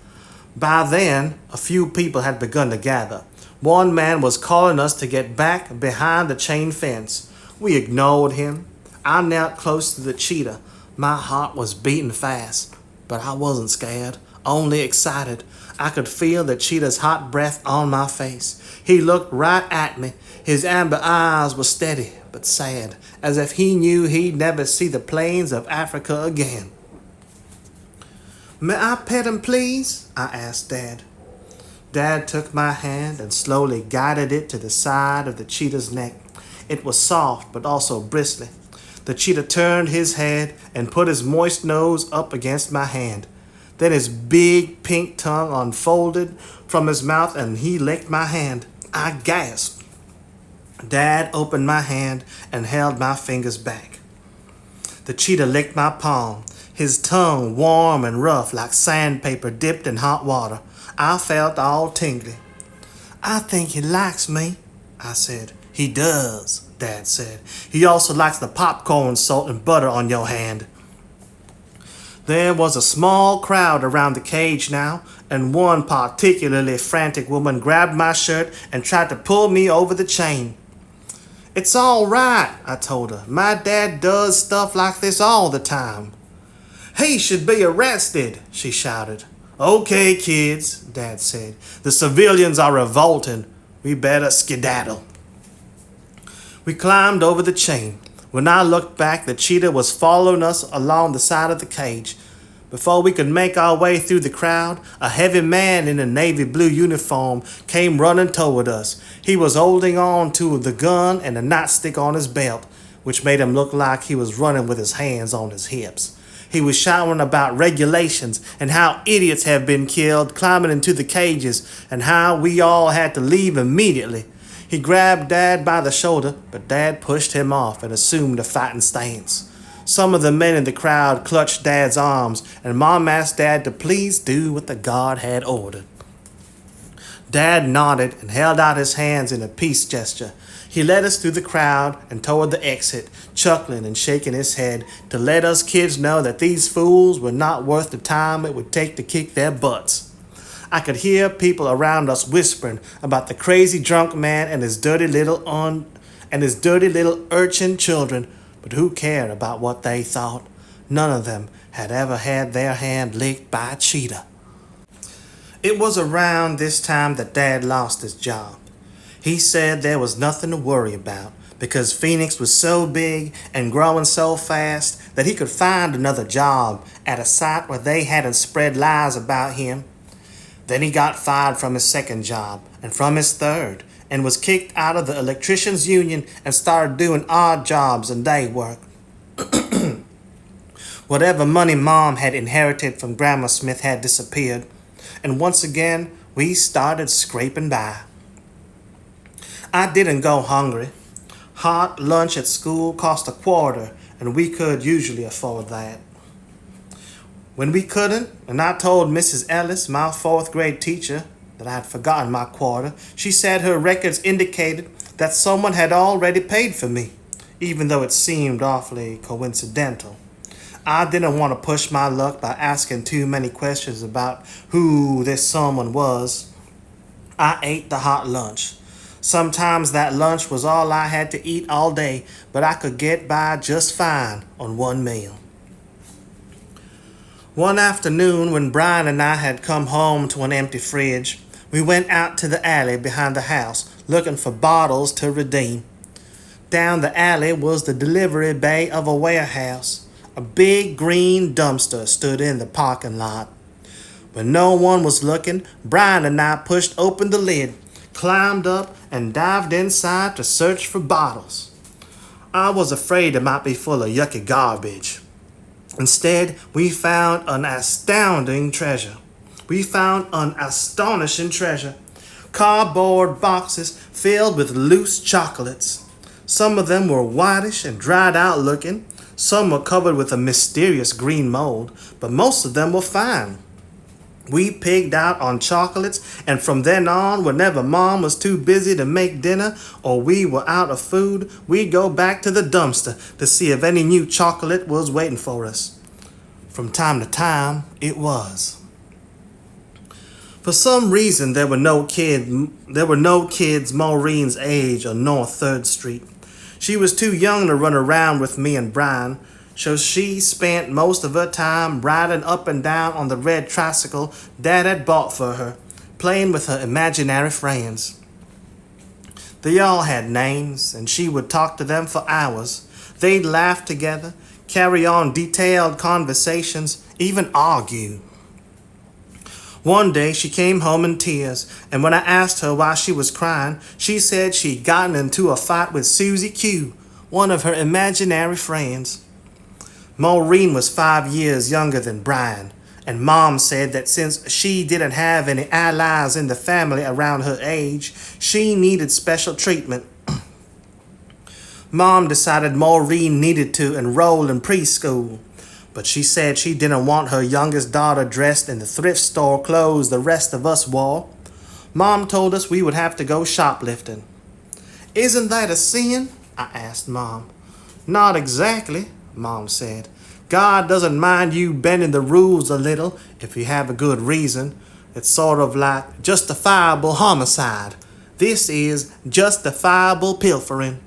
By then, a few people had begun to gather. One man was calling us to get back behind the chain fence. We ignored him. I knelt close to the cheetah. My heart was beating fast, but I wasn't scared, only excited. I could feel the cheetah's hot breath on my face. He looked right at me. His amber eyes were steady but sad, as if he knew he'd never see the plains of Africa again. May I pet him, please? I asked Dad. Dad took my hand and slowly guided it to the side of the cheetah's neck. It was soft but also bristly. The cheetah turned his head and put his moist nose up against my hand. Then his big pink tongue unfolded from his mouth and he licked my hand. I gasped. Dad opened my hand and held my fingers back. The cheetah licked my palm, his tongue warm and rough like sandpaper dipped in hot water. I felt all tingly. I think he likes me, I said. He does, Dad said. He also likes the popcorn, salt, and butter on your hand. There was a small crowd around the cage now, and one particularly frantic woman grabbed my shirt and tried to pull me over the chain. It's all right, I told her. My dad does stuff like this all the time. He should be arrested, she shouted. Okay, kids, Dad said. The civilians are revolting. We better skedaddle. We climbed over the chain. When I looked back, the cheetah was following us along the side of the cage. Before we could make our way through the crowd, a heavy man in a navy blue uniform came running toward us. He was holding on to the gun and a nightstick on his belt, which made him look like he was running with his hands on his hips. He was shouting about regulations and how idiots have been killed climbing into the cages and how we all had to leave immediately. He grabbed Dad by the shoulder, but Dad pushed him off and assumed a fighting stance. Some of the men in the crowd clutched Dad's arms, and Mom asked Dad to please do what the guard had ordered. Dad nodded and held out his hands in a peace gesture. He led us through the crowd and toward the exit, chuckling and shaking his head to let us kids know that these fools were not worth the time it would take to kick their butts. I could hear people around us whispering about the crazy drunk man and his dirty little urchin children, but who cared about what they thought? None of them had ever had their hand licked by a cheetah. It was around this time that Dad lost his job. He said there was nothing to worry about because Phoenix was so big and growing so fast that he could find another job at a site where they hadn't spread lies about him. Then he got fired from his second job and from his third and was kicked out of the electricians' union and started doing odd jobs and day work. Whatever money Mom had inherited from Grandma Smith had disappeared, and once again we started scraping by. I didn't go hungry. Hot lunch at school cost $0.25, and we could usually afford that. When we couldn't, and I told Mrs. Ellis, my fourth grade teacher, that I had forgotten my quarter, she said her records indicated that someone had already paid for me, even though it seemed awfully coincidental. I didn't want to push my luck by asking too many questions about who this someone was. I ate the hot lunch. Sometimes that lunch was all I had to eat all day, but I could get by just fine on one meal. One afternoon, when Brian and I had come home to an empty fridge, we went out to the alley behind the house looking for bottles to redeem. Down the alley was the delivery bay of a warehouse. A big green dumpster stood in the parking lot. When no one was looking, Brian and I pushed open the lid, climbed up, and dived inside to search for bottles. I was afraid it might be full of yucky garbage. Instead, we found an astonishing treasure. Cardboard boxes filled with loose chocolates. Some of them were whitish and dried out looking. Some were covered with a mysterious green mold, but most of them were fine. We pigged out on chocolates, and from then on, whenever Mom was too busy to make dinner or we were out of food, we'd go back to the dumpster to see if any new chocolate was waiting for us. From time to time, it was. For some reason, there were no kids Maureen's age on North 3rd Street. She was too young to run around with me and Brian, so she spent most of her time riding up and down on the red tricycle Dad had bought for her, playing with her imaginary friends. They all had names, and she would talk to them for hours. They'd laugh together, carry on detailed conversations, even argue. One day she came home in tears, and when I asked her why she was crying, she said she'd gotten into a fight with Susie Q, one of her imaginary friends. Maureen was 5 years younger than Brian, and Mom said that since she didn't have any allies in the family around her age, she needed special treatment. Mom decided Maureen needed to enroll in preschool, but she said she didn't want her youngest daughter dressed in the thrift store clothes the rest of us wore. Mom told us we would have to go shoplifting. "Isn't that a sin?" I asked Mom. "Not exactly," Mom said. "God doesn't mind you bending the rules a little if you have a good reason. It's sort of like justifiable homicide. This is justifiable pilfering."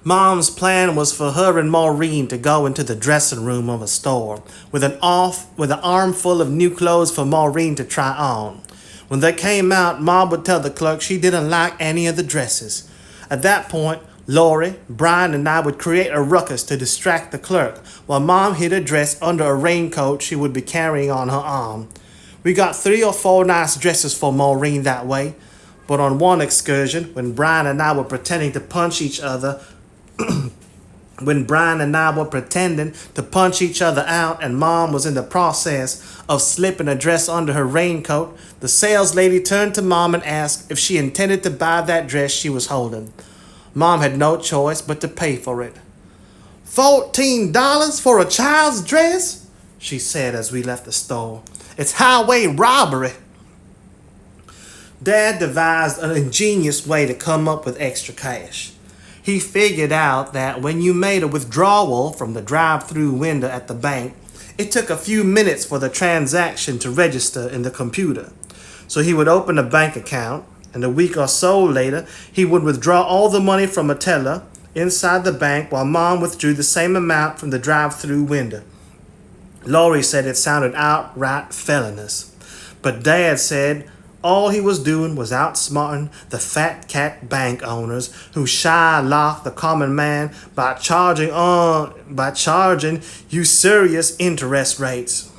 Mom's plan was for her and Maureen to go into the dressing room of a store with an armful of new clothes for Maureen to try on. When they came out, Mom would tell the clerk she didn't like any of the dresses. At that point, Lori, Brian, and I would create a ruckus to distract the clerk while Mom hid her dress under a raincoat she would be carrying on her arm. We got 3 or 4 nice dresses for Maureen that way, but on one excursion, when Brian and I were pretending to punch each other out and Mom was in the process of slipping a dress under her raincoat, the sales lady turned to Mom and asked if she intended to buy that dress she was holding. Mom had no choice but to pay for it. $14 for a child's dress? She said as we left the store. It's highway robbery. Dad devised an ingenious way to come up with extra cash. He figured out that when you made a withdrawal from the drive-through window at the bank, it took a few minutes for the transaction to register in the computer. So he would open a bank account, and a week or so later, he would withdraw all the money from a teller inside the bank while Mom withdrew the same amount from the drive-through window. Laurie said it sounded outright felonious, but Dad said all he was doing was outsmarting the fat cat bank owners who shylock the common man by charging usurious interest rates.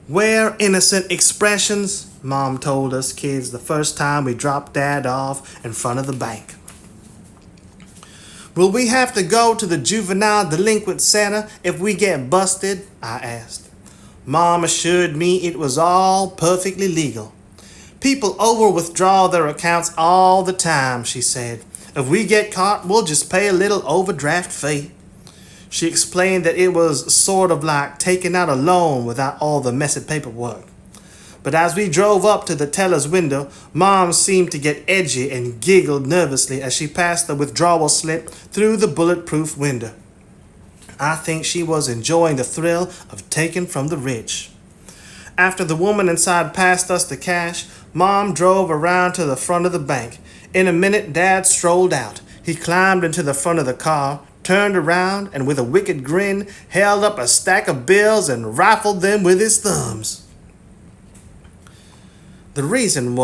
We're innocent expressions, Mom told us kids the first time we dropped Dad off in front of the bank. Will we have to go to the juvenile delinquent center if we get busted? I asked. Mom assured me it was all perfectly legal. People over-withdraw their accounts all the time, she said. If we get caught, we'll just pay a little overdraft fee. She explained that it was sort of like taking out a loan without all the messy paperwork. But as we drove up to the teller's window, Mom seemed to get edgy and giggled nervously as she passed the withdrawal slip through the bulletproof window. I think she was enjoying the thrill of taking from the rich. After the woman inside passed us the cash, Mom drove around to the front of the bank. In a minute, Dad strolled out. He climbed into the front of the car, turned around, and with a wicked grin, held up a stack of bills and rifled them with his thumbs. The reason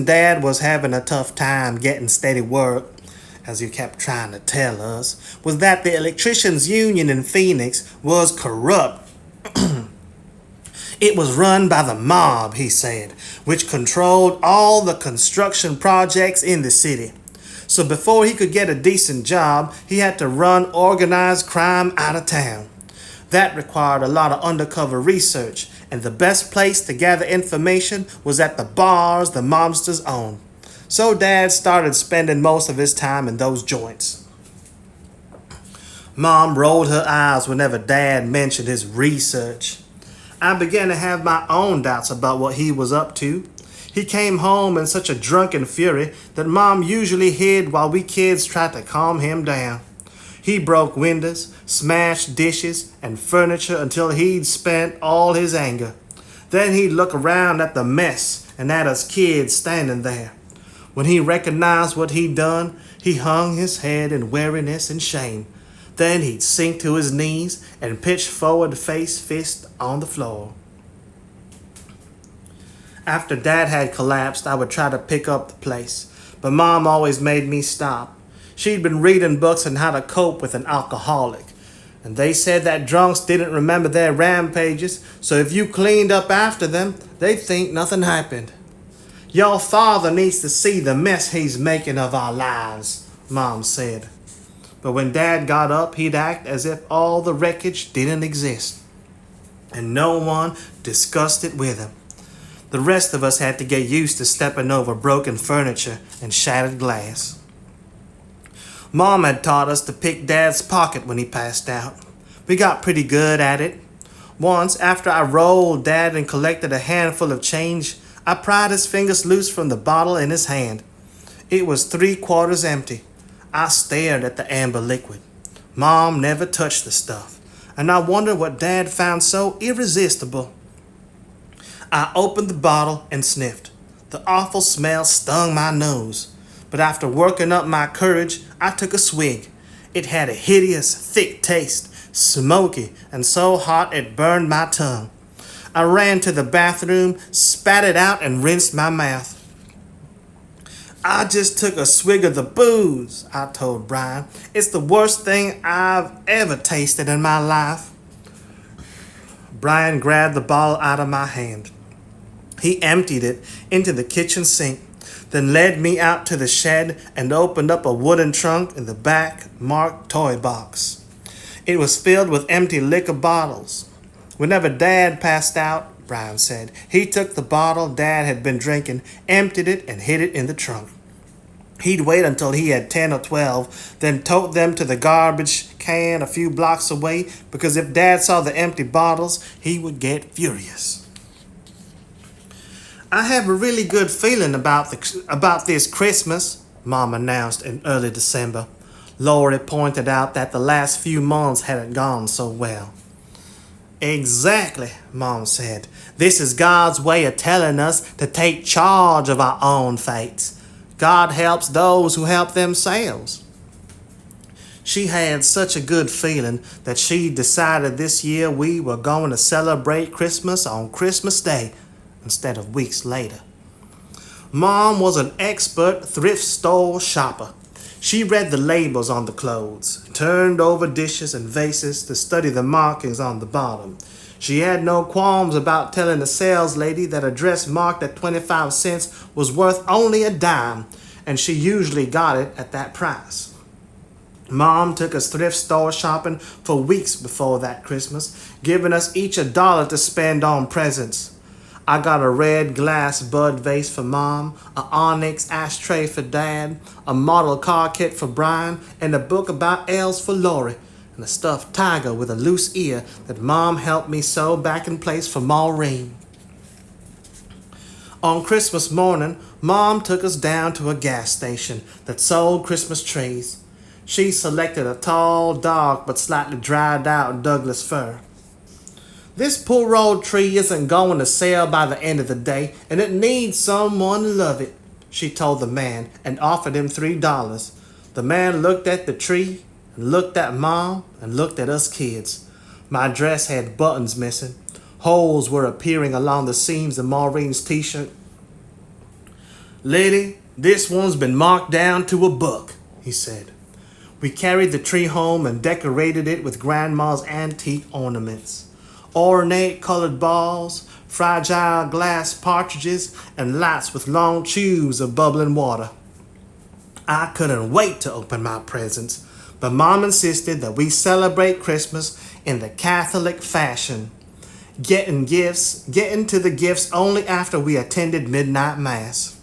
Dad was having a tough time getting steady work, as he kept trying to tell us, was that the electricians' union in Phoenix was corrupt. It was run by the mob, he said, which controlled all the construction projects in the city. So before he could get a decent job, he had to run organized crime out of town. That required a lot of undercover research, and the best place to gather information was at the bars the mobsters owned. So Dad started spending most of his time in those joints. Mom rolled her eyes whenever Dad mentioned his research. I began to have my own doubts about what he was up to. He came home in such a drunken fury that Mom usually hid while we kids tried to calm him down. He broke windows, smashed dishes and furniture until he'd spent all his anger. Then he'd look around at the mess and at us kids standing there. When he recognized what he'd done, he hung his head in weariness and shame. Then he'd sink to his knees and pitch forward face fist on the floor. After Dad had collapsed, I would try to pick up the place, but Mom always made me stop. She'd been reading books on how to cope with an alcoholic, and they said that drunks didn't remember their rampages, so if you cleaned up after them, they'd think nothing happened. Your father needs to see the mess he's making of our lives, Mom said. But when Dad got up, he'd act as if all the wreckage didn't exist, and no one discussed it with him. The rest of us had to get used to stepping over broken furniture and shattered glass. Mom had taught us to pick Dad's pocket when he passed out. We got pretty good at it. Once, after I rolled Dad and collected a handful of change, I pried his fingers loose from the bottle in his hand. It was 3/4 empty. I stared at the amber liquid. Mom never touched the stuff, and I wondered what Dad found so irresistible. I opened the bottle and sniffed. The awful smell stung my nose, but after working up my courage, I took a swig. It had a hideous, thick taste, smoky, and so hot it burned my tongue. I ran to the bathroom, spat it out, and rinsed my mouth. I just took a swig of the booze, I told Brian. It's the worst thing I've ever tasted in my life. Brian grabbed the bottle out of my hand. He emptied it into the kitchen sink, then led me out to the shed and opened up a wooden trunk in the back marked toy box. It was filled with empty liquor bottles. Whenever Dad passed out, Brian said, he took the bottle Dad had been drinking, emptied it, and hid it in the trunk. He'd wait until he had 10 or 12, then tote them to the garbage can a few blocks away, because if Dad saw the empty bottles, he would get furious. "I have a really good feeling about this Christmas," Mom announced in early December. Lori pointed out that the last few months hadn't gone so well. "Exactly," Mom said. "This is God's way of telling us to take charge of our own fates. God helps those who help themselves." She had such a good feeling that she decided this year we were going to celebrate Christmas on Christmas Day instead of weeks later. Mom was an expert thrift store shopper. She read the labels on the clothes, turned over dishes and vases to study the markings on the bottom. She had no qualms about telling the sales lady that a dress marked at 25 cents was worth only a dime, and she usually got it at that price. Mom took us thrift store shopping for weeks before that Christmas, giving us each $1 to spend on presents. I got a red glass bud vase for Mom, an onyx ashtray for Dad, a model car kit for Brian, and a book about elves for Lori, and a stuffed tiger with a loose ear that Mom helped me sew back in place for Maureen. On Christmas morning, Mom took us down to a gas station that sold Christmas trees. She selected a tall, dark, but slightly dried out Douglas fir. "This poor old tree isn't going to sell by the end of the day, and it needs someone to love it," she told the man and offered him $3. The man looked at the tree, and looked at Mom, and looked at us kids. My dress had buttons missing. Holes were appearing along the seams of Maureen's t-shirt. "Lady, this one's been marked down to $1," he said. We carried the tree home and decorated it with Grandma's antique ornaments. Ornate colored balls, fragile glass partridges, and lights with long tubes of bubbling water. I couldn't wait to open my presents, but Mom insisted that we celebrate Christmas in the Catholic fashion, getting to the gifts only after we attended midnight mass.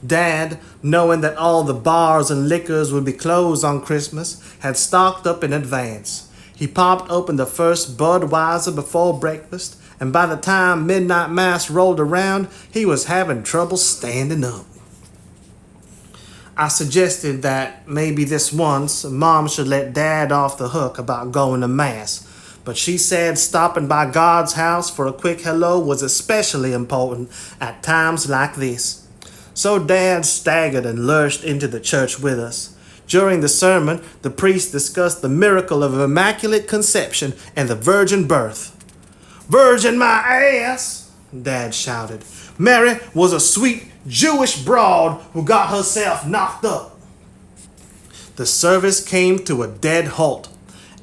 Dad, knowing that all the bars and liquors would be closed on Christmas, had stocked up in advance. He popped open the first Budweiser before breakfast, and by the time midnight mass rolled around, he was having trouble standing up. I suggested that maybe this once Mom should let Dad off the hook about going to mass, but she said stopping by God's house for a quick hello was especially important at times like this. So Dad staggered and lurched into the church with us. During the sermon, the priest discussed the miracle of Immaculate Conception and the virgin birth. "Virgin my ass!" Dad shouted. "Mary was a sweet Jewish broad who got herself knocked up." The service came to a dead halt.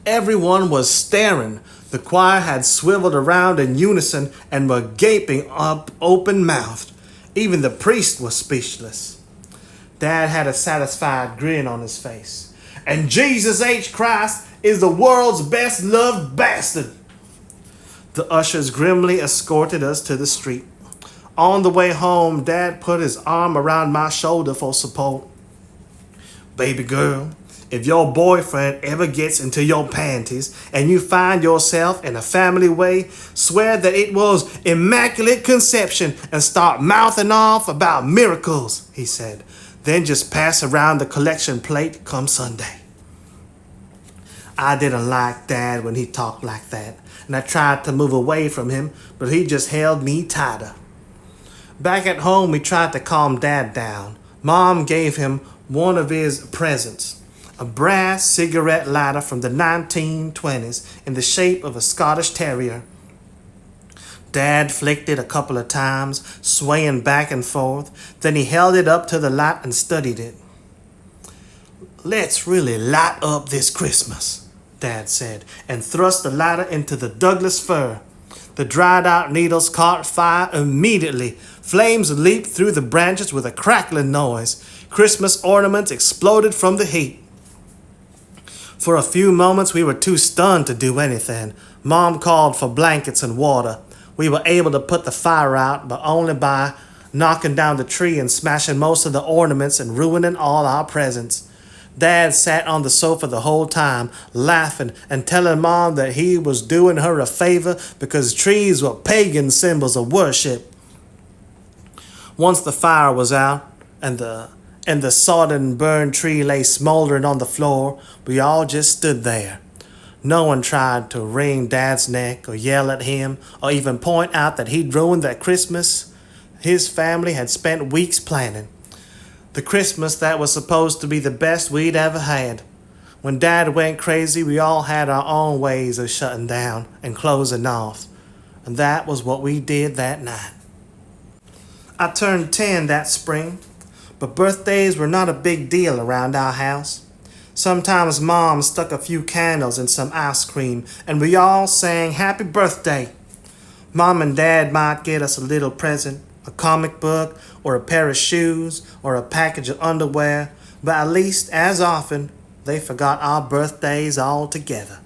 Everyone was staring. The choir had swiveled around in unison and were gaping up open-mouthed. Even the priest was speechless. Dad had a satisfied grin on his face. "And Jesus H. Christ is the world's best loved bastard." The ushers grimly escorted us to the street. On the way home, Dad put his arm around my shoulder for support. "Baby girl, if your boyfriend ever gets into your panties and you find yourself in a family way, swear that it was Immaculate Conception and start mouthing off about miracles," he said. "Then just pass around the collection plate come Sunday." I didn't like Dad when he talked like that, and I tried to move away from him, but he just held me tighter. Back at home, we tried to calm Dad down. Mom gave him one of his presents, a brass cigarette lighter from the 1920s in the shape of a Scottish terrier. Dad flicked it a couple of times, swaying back and forth. Then he held it up to the light and studied it. "Let's really light up this Christmas," Dad said, and thrust the lighter into the Douglas fir. The dried-out needles caught fire immediately. Flames leaped through the branches with a crackling noise. Christmas ornaments exploded from the heat. For a few moments, we were too stunned to do anything. Mom called for blankets and water. We were able to put the fire out, but only by knocking down the tree and smashing most of the ornaments and ruining all our presents. Dad sat on the sofa the whole time, laughing and telling Mom that he was doing her a favor because trees were pagan symbols of worship. Once the fire was out and the sodden burned tree lay smoldering on the floor, we all just stood there. No one tried to wring Dad's neck or yell at him or even point out that he'd ruined that Christmas his family had spent weeks planning. The Christmas that was supposed to be the best we'd ever had. When Dad went crazy, we all had our own ways of shutting down and closing off. And that was what we did that night. I turned 10 that spring, but birthdays were not a big deal around our house. Sometimes Mom stuck a few candles in some ice cream, and we all sang happy birthday. Mom and Dad might get us a little present, a comic book, or a pair of shoes, or a package of underwear, but at least, as often, they forgot our birthdays altogether.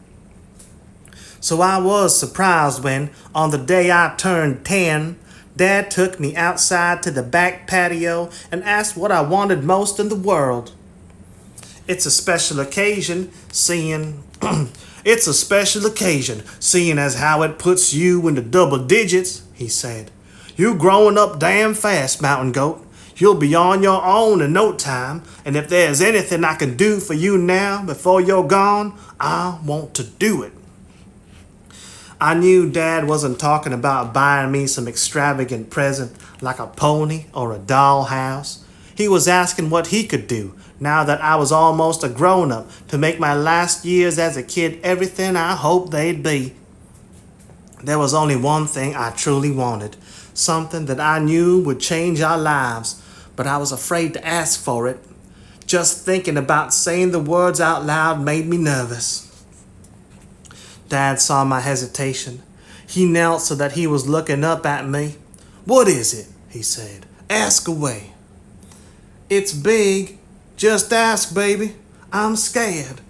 So I was surprised when, on the day I turned 10, Dad took me outside to the back patio and asked what I wanted most in the world. It's a special occasion, seeing as how it puts you into double digits, he said. You growing up damn fast, Mountain Goat. You'll be on your own in no time, and if there's anything I can do for you now before you're gone, I want to do it. I knew Dad wasn't talking about buying me some extravagant present like a pony or a dollhouse. He was asking what he could do, now that I was almost a grown-up, to make my last years as a kid everything I hoped they'd be. There was only one thing I truly wanted, something that I knew would change our lives, but I was afraid to ask for it. Just thinking about saying the words out loud made me nervous. Dad saw my hesitation. He knelt so that he was looking up at me. What is it? He said. Ask away. It's big. Just ask, baby. I'm scared.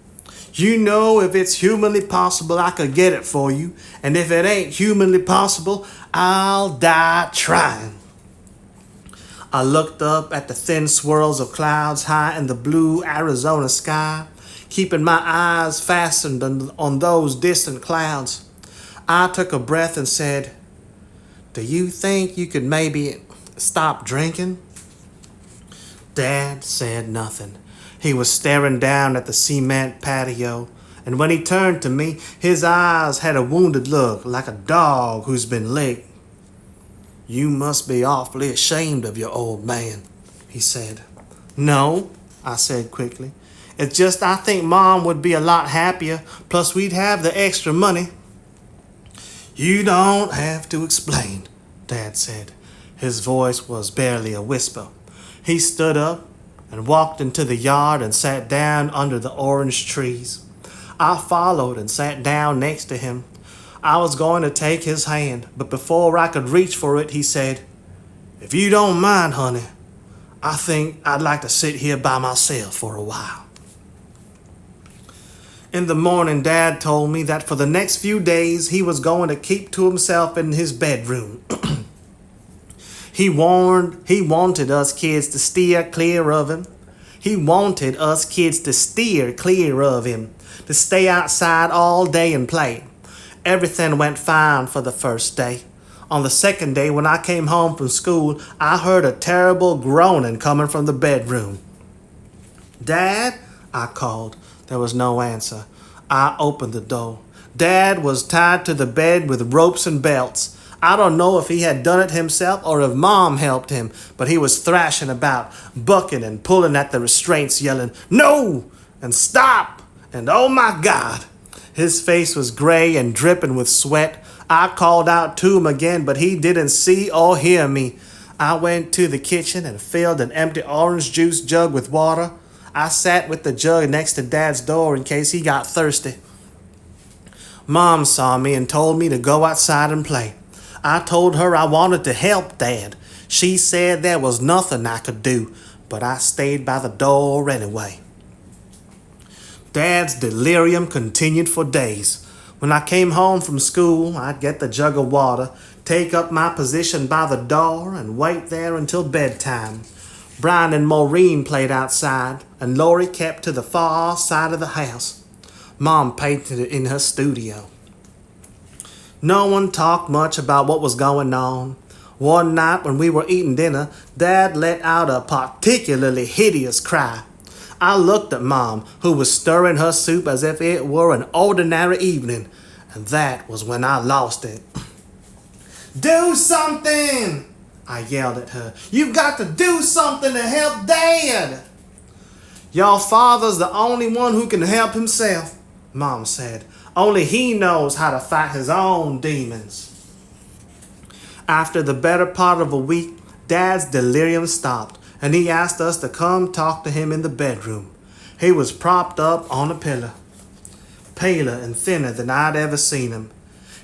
You know, if it's humanly possible, I could get it for you. And if it ain't humanly possible, I'll die trying. I looked up at the thin swirls of clouds high in the blue Arizona sky, keeping my eyes fastened on those distant clouds. I took a breath and said, Do you think you could maybe stop drinking? Dad said nothing. He was staring down at the cement patio, and when he turned to me, his eyes had a wounded look, like a dog who's been licked. You must be awfully ashamed of your old man, he said. No, I said quickly. It's just I think Mom would be a lot happier, plus we'd have the extra money. You don't have to explain, Dad said. His voice was barely a whisper. He stood up and walked into the yard and sat down under the orange trees. I followed and sat down next to him. I was going to take his hand, but before I could reach for it, he said, If you don't mind, honey, I think I'd like to sit here by myself for a while. In the morning, Dad told me that for the next few days, he was going to keep to himself in his bedroom. He wanted us kids to steer clear of him. To stay outside all day and play. Everything went fine for the first day. On the second day, when I came home from school, I heard a terrible groaning coming from the bedroom. Dad, I called. There was no answer. I opened the door. Dad was tied to the bed with ropes and belts. I don't know if he had done it himself or if Mom helped him, but he was thrashing about, bucking and pulling at the restraints, yelling, No! And stop! And oh my God! His face was gray and dripping with sweat. I called out to him again, but he didn't see or hear me. I went to the kitchen and filled an empty orange juice jug with water. I sat with the jug next to Dad's door in case he got thirsty. Mom saw me and told me to go outside and play. I told her I wanted to help Dad. She said there was nothing I could do, but I stayed by the door anyway. Dad's delirium continued for days. When I came home from school, I'd get the jug of water, take up my position by the door and wait there until bedtime. Brian and Maureen played outside, and Lori kept to the far side of the house. Mom painted in her studio. No one talked much about what was going on. One night when we were eating dinner, Dad let out a particularly hideous cry. I looked at Mom, who was stirring her soup as if it were an ordinary evening, and that was when I lost it. "Do something!" I yelled at her. "You've got to do something to help Dad!" "Your father's the only one who can help himself," Mom said. "Only he knows how to fight his own demons." After the better part of a week, Dad's delirium stopped, and he asked us to come talk to him in the bedroom. He was propped up on a pillow, paler and thinner than I'd ever seen him.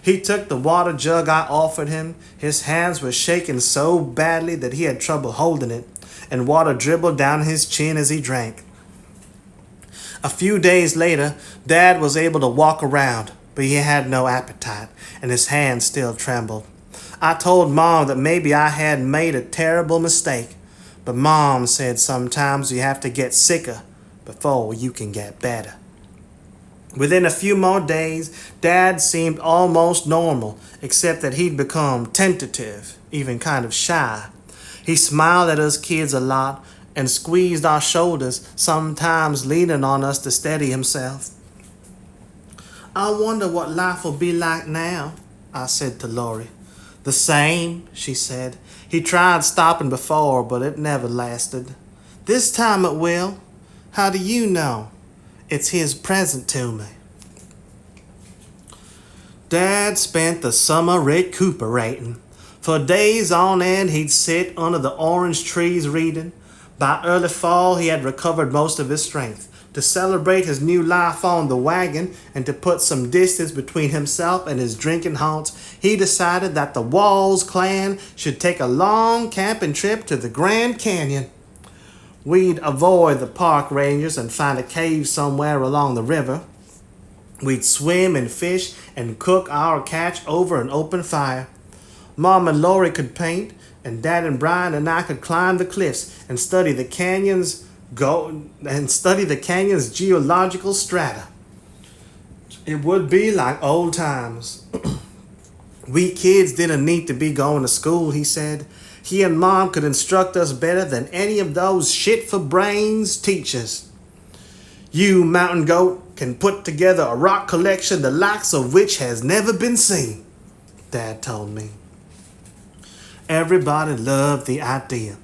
He took the water jug I offered him. His hands were shaking so badly that he had trouble holding it, and water dribbled down his chin as he drank. A few days later, Dad was able to walk around, but he had no appetite, and his hands still trembled. I told Mom that maybe I had made a terrible mistake, but Mom said sometimes you have to get sicker before you can get better. Within a few more days, Dad seemed almost normal, except that he'd become tentative, even kind of shy. He smiled at us kids a lot and squeezed our shoulders, sometimes leaning on us to steady himself. "I wonder what life will be like now," I said to Lori. "The same," she said. "He tried stopping before, but it never lasted. This time it will. How do you know? It's his present to me." Dad spent the summer recuperating. For days on end, he'd sit under the orange trees reading. By early fall, he had recovered most of his strength. To celebrate his new life on the wagon and to put some distance between himself and his drinking haunts, he decided that the Walls clan should take a long camping trip to the Grand Canyon. We'd avoid the park rangers and find a cave somewhere along the river. We'd swim and fish and cook our catch over an open fire. Mom and Lori could paint, and Dad and Brian and I could climb the cliffs and study the canyon's geological strata. It would be like old times. We kids didn't need to be going to school, he said. He and Mom could instruct us better than any of those shit-for-brains teachers. You, mountain goat, can put together a rock collection the likes of which has never been seen, Dad told me. Everybody loved the idea.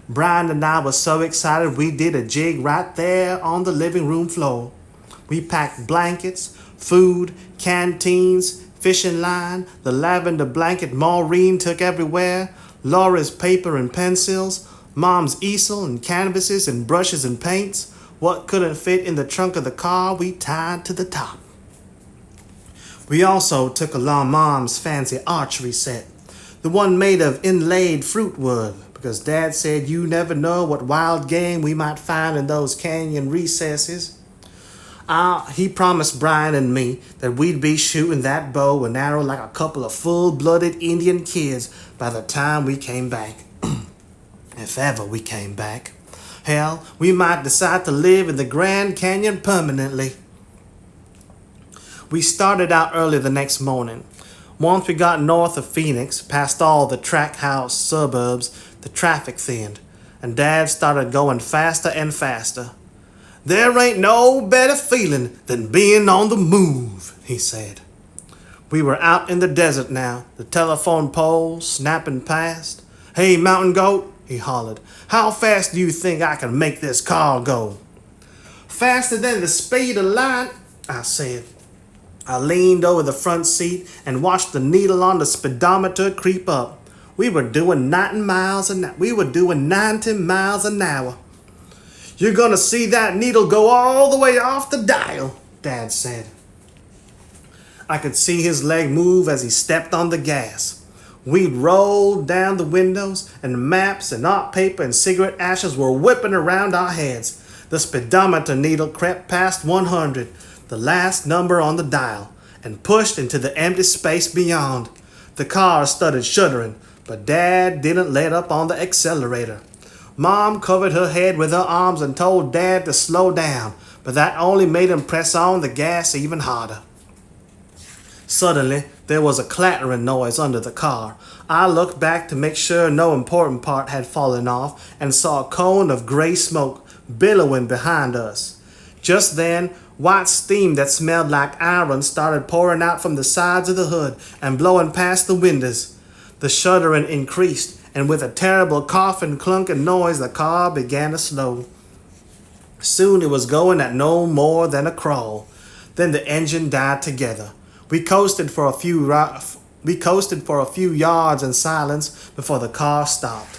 Brian and I were so excited we did a jig right there on the living room floor. We packed blankets, food, canteens, fishing line, the lavender blanket Maureen took everywhere, Laura's paper and pencils, Mom's easel and canvases and brushes and paints. What couldn't fit in the trunk of the car, we tied to the top. We also took along Mom's fancy archery set, the one made of inlaid fruit wood, because Dad said you never know what wild game we might find in those canyon recesses. He promised Brian and me that we'd be shooting that bow and arrow like a couple of full-blooded Indian kids by the time we came back. If ever we came back. Hell, we might decide to live in the Grand Canyon permanently. We started out early the next morning. Once we got north of Phoenix, past all the track house suburbs, the traffic thinned, and Dad started going faster and faster. "There ain't no better feeling than being on the move," he said. We were out in the desert now, the telephone poles snapping past. "Hey, mountain goat," he hollered, "how fast do you think I can make this car go?" "Faster than the speed of light," I said. I leaned over the front seat and watched the needle on the speedometer creep up. We were doing 90 miles an hour. "You're gonna see that needle go all the way off the dial," Dad said. I could see his leg move as he stepped on the gas. We'd rolled down the windows, and maps and art paper and cigarette ashes were whipping around our heads. The speedometer needle crept past 100, the last number on the dial, and pushed into the empty space beyond. The car started shuddering, but Dad didn't let up on the accelerator. Mom covered her head with her arms and told Dad to slow down, but that only made him press on the gas even harder. Suddenly, there was a clattering noise under the car. I looked back to make sure no important part had fallen off and saw a cone of gray smoke billowing behind us. Just then, white steam that smelled like iron started pouring out from the sides of the hood and blowing past the windows. The shuddering increased, and with a terrible cough and clunking noise, the car began to slow. Soon it was going at no more than a crawl. Then the engine died together. We coasted for a few yards in silence before the car stopped.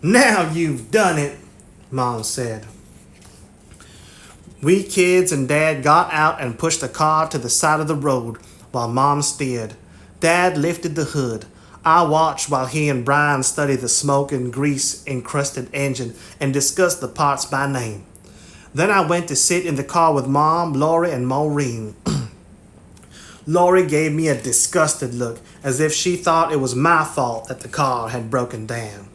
"Now you've done it," Mom said. We kids and Dad got out and pushed the car to the side of the road while Mom steered. Dad lifted the hood. I watched while he and Brian studied the smoke and grease-encrusted engine and discussed the parts by name. Then I went to sit in the car with Mom, Lori, and Maureen. Lori gave me a disgusted look, as if she thought it was my fault that the car had broken down.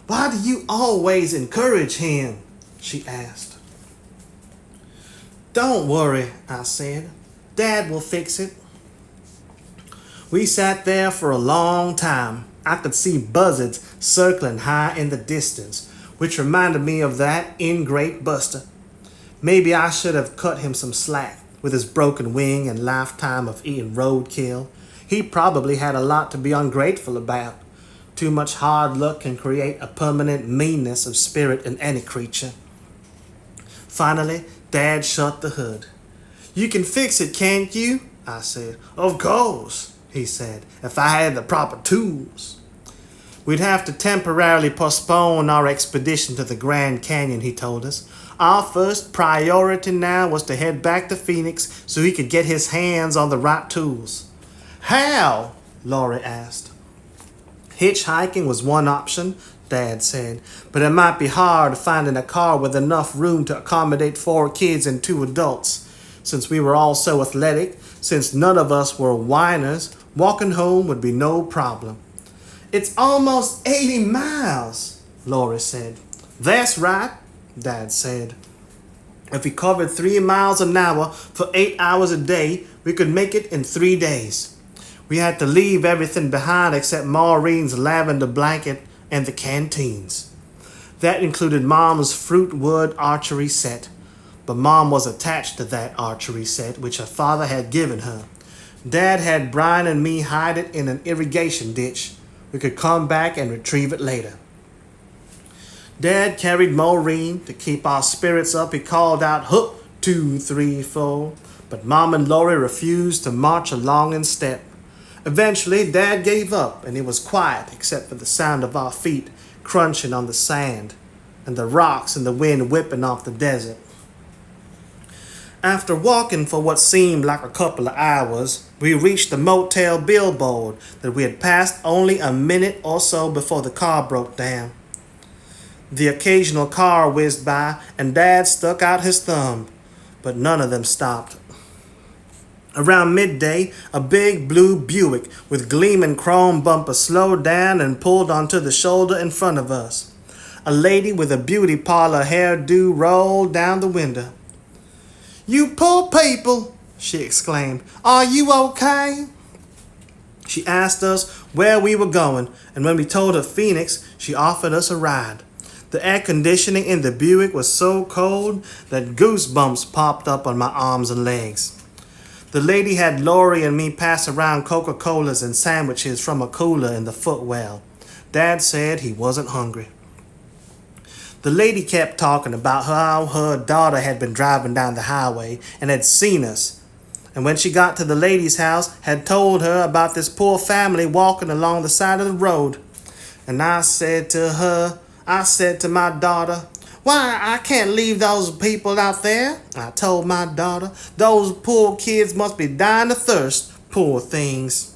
"Why do you always encourage him?" she asked. "Don't worry," I said. "Dad will fix it." We sat there for a long time. I could see buzzards circling high in the distance, which reminded me of that ingrate Buster. Maybe I should have cut him some slack. With his broken wing and lifetime of eating roadkill, he probably had a lot to be ungrateful about. Too much hard luck can create a permanent meanness of spirit in any creature. Finally, Dad shut the hood. "You can fix it, can't you?" I said. "Of course," he said, "if I had the proper tools." We'd have to temporarily postpone our expedition to the Grand Canyon, he told us. Our first priority now was to head back to Phoenix so he could get his hands on the right tools. "How?" Laurie asked. "Hitchhiking was one option," Dad said, "but it might be hard finding a car with enough room to accommodate 4 kids and 2 adults. Since we were all so athletic, since none of us were whiners, walking home would be no problem." "It's almost 80 miles, Laurie said. "That's right," Dad said. "If we covered 3 miles an hour for 8 hours a day, we could make it in 3 days. We had to leave everything behind except Maureen's lavender blanket and the canteens. That included Mom's fruit-wood archery set, but Mom was attached to that archery set which her father had given her. Dad had Brian and me hide it in an irrigation ditch. We could come back and retrieve it later. Dad carried Maureen. To keep our spirits up, he called out, "Hook, 2, 3, 4." But Mom and Laurie refused to march along in step. Eventually, Dad gave up, and it was quiet except for the sound of our feet crunching on the sand and the rocks and the wind whipping off the desert. After walking for what seemed like a couple of hours, we reached the motel billboard that we had passed only a minute or so before the car broke down. The occasional car whizzed by, and Dad stuck out his thumb, but none of them stopped. Around midday, a big blue Buick with gleaming chrome bumpers slowed down and pulled onto the shoulder in front of us. A lady with a beauty parlor hairdo rolled down the window. "You poor people," she exclaimed. "Are you okay?" She asked us where we were going, and when we told her Phoenix, she offered us a ride. The air conditioning in the Buick was so cold that goosebumps popped up on my arms and legs. The lady had Laurie and me pass around Coca-Colas and sandwiches from a cooler in the footwell. Dad said he wasn't hungry. The lady kept talking about how her daughter had been driving down the highway and had seen us, and when she got to the lady's house, had told her about this poor family walking along the side of the road. And I said to my daughter, "Why, I can't leave those people out there." I told my daughter, "Those poor kids must be dying of thirst, poor things."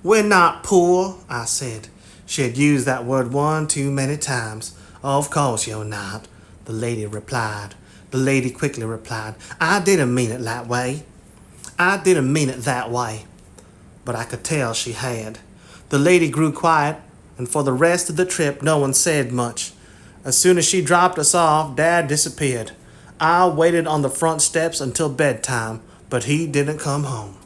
"We're not poor," I said. She had used that word one too many times. "Of course you're not," the lady quickly replied. "I didn't mean it that way. but I could tell she had. The lady grew quiet, and for the rest of the trip no one said much. As soon as she dropped us off, Dad disappeared. I waited on the front steps until bedtime, but he didn't come home.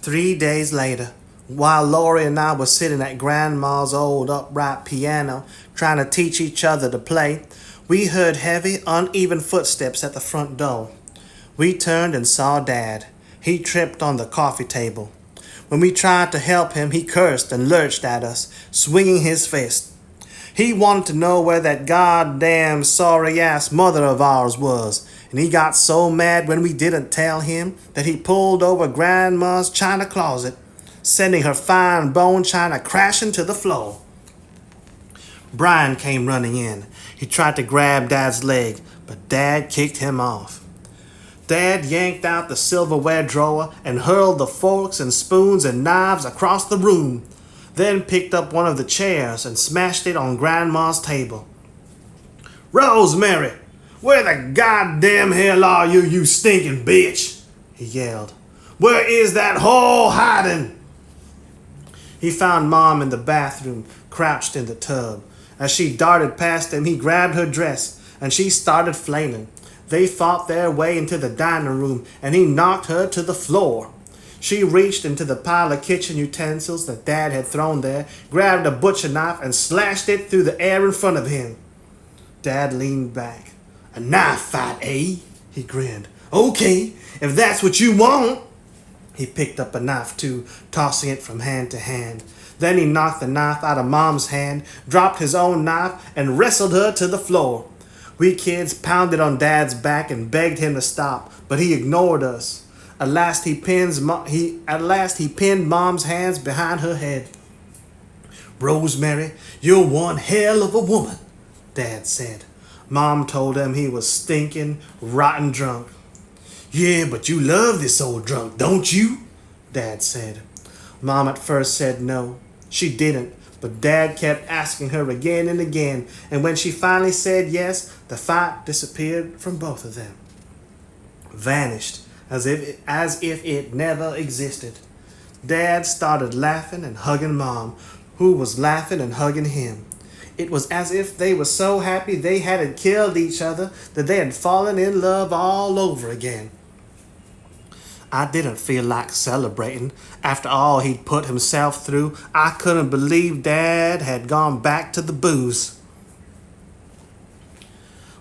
3 days later, while Lori and I were sitting at Grandma's old upright piano, trying to teach each other to play, we heard heavy, uneven footsteps at the front door. We turned and saw Dad. He tripped on the coffee table. When we tried to help him, he cursed and lurched at us, swinging his fist. He wanted to know where that goddamn sorry-ass mother of ours was, and he got so mad when we didn't tell him that he pulled over Grandma's china closet, sending her fine bone china crashing to the floor. Brian came running in. He tried to grab Dad's leg, but Dad kicked him off. Dad yanked out the silverware drawer and hurled the forks and spoons and knives across the room, then picked up one of the chairs and smashed it on Grandma's table. "Rosemary, where the goddamn hell are you, you stinking bitch?" he yelled. "Where is that whore hiding?" He found Mom in the bathroom, crouched in the tub. As she darted past him, he grabbed her dress, and she started flailing. They fought their way into the dining room, and he knocked her to the floor. She reached into the pile of kitchen utensils that Dad had thrown there, grabbed a butcher knife, and slashed it through the air in front of him. Dad leaned back. "A knife fight, eh?" He grinned. "Okay, if that's what you want." He picked up a knife too, tossing it from hand to hand. Then he knocked the knife out of Mom's hand, dropped his own knife, and wrestled her to the floor. We kids pounded on Dad's back and begged him to stop, but he ignored us. At last he pinned Mom's hands behind her head. "Rosemary, you're one hell of a woman," Dad said. Mom told him he was stinking, rotten drunk. "Yeah, but you love this old drunk, don't you?" Dad said. Mom at first said no. She didn't, but Dad kept asking her again and again, and when she finally said yes, the fight disappeared from both of them. Vanished, as if it never existed. Dad started laughing and hugging Mom, who was laughing and hugging him. It was as if they were so happy they hadn't killed each other that they had fallen in love all over again. I didn't feel like celebrating. After all he'd put himself through, I couldn't believe Dad had gone back to the booze.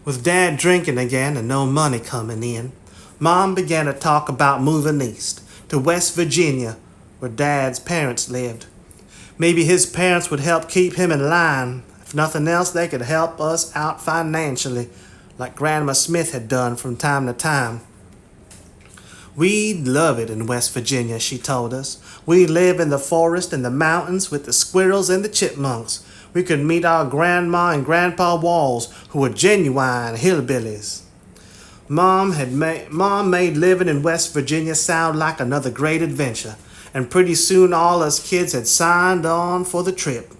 With Dad drinking again and no money coming in, Mom began to talk about moving east, to West Virginia, where Dad's parents lived. Maybe his parents would help keep him in line. If nothing else, they could help us out financially, like Grandma Smith had done from time to time. "We'd love it in West Virginia," she told us. "We'd live in the forest and the mountains with the squirrels and the chipmunks. We could meet our Grandma and Grandpa Walls, who were genuine hillbillies." Mom made living in West Virginia sound like another great adventure, and pretty soon all us kids had signed on for the trip.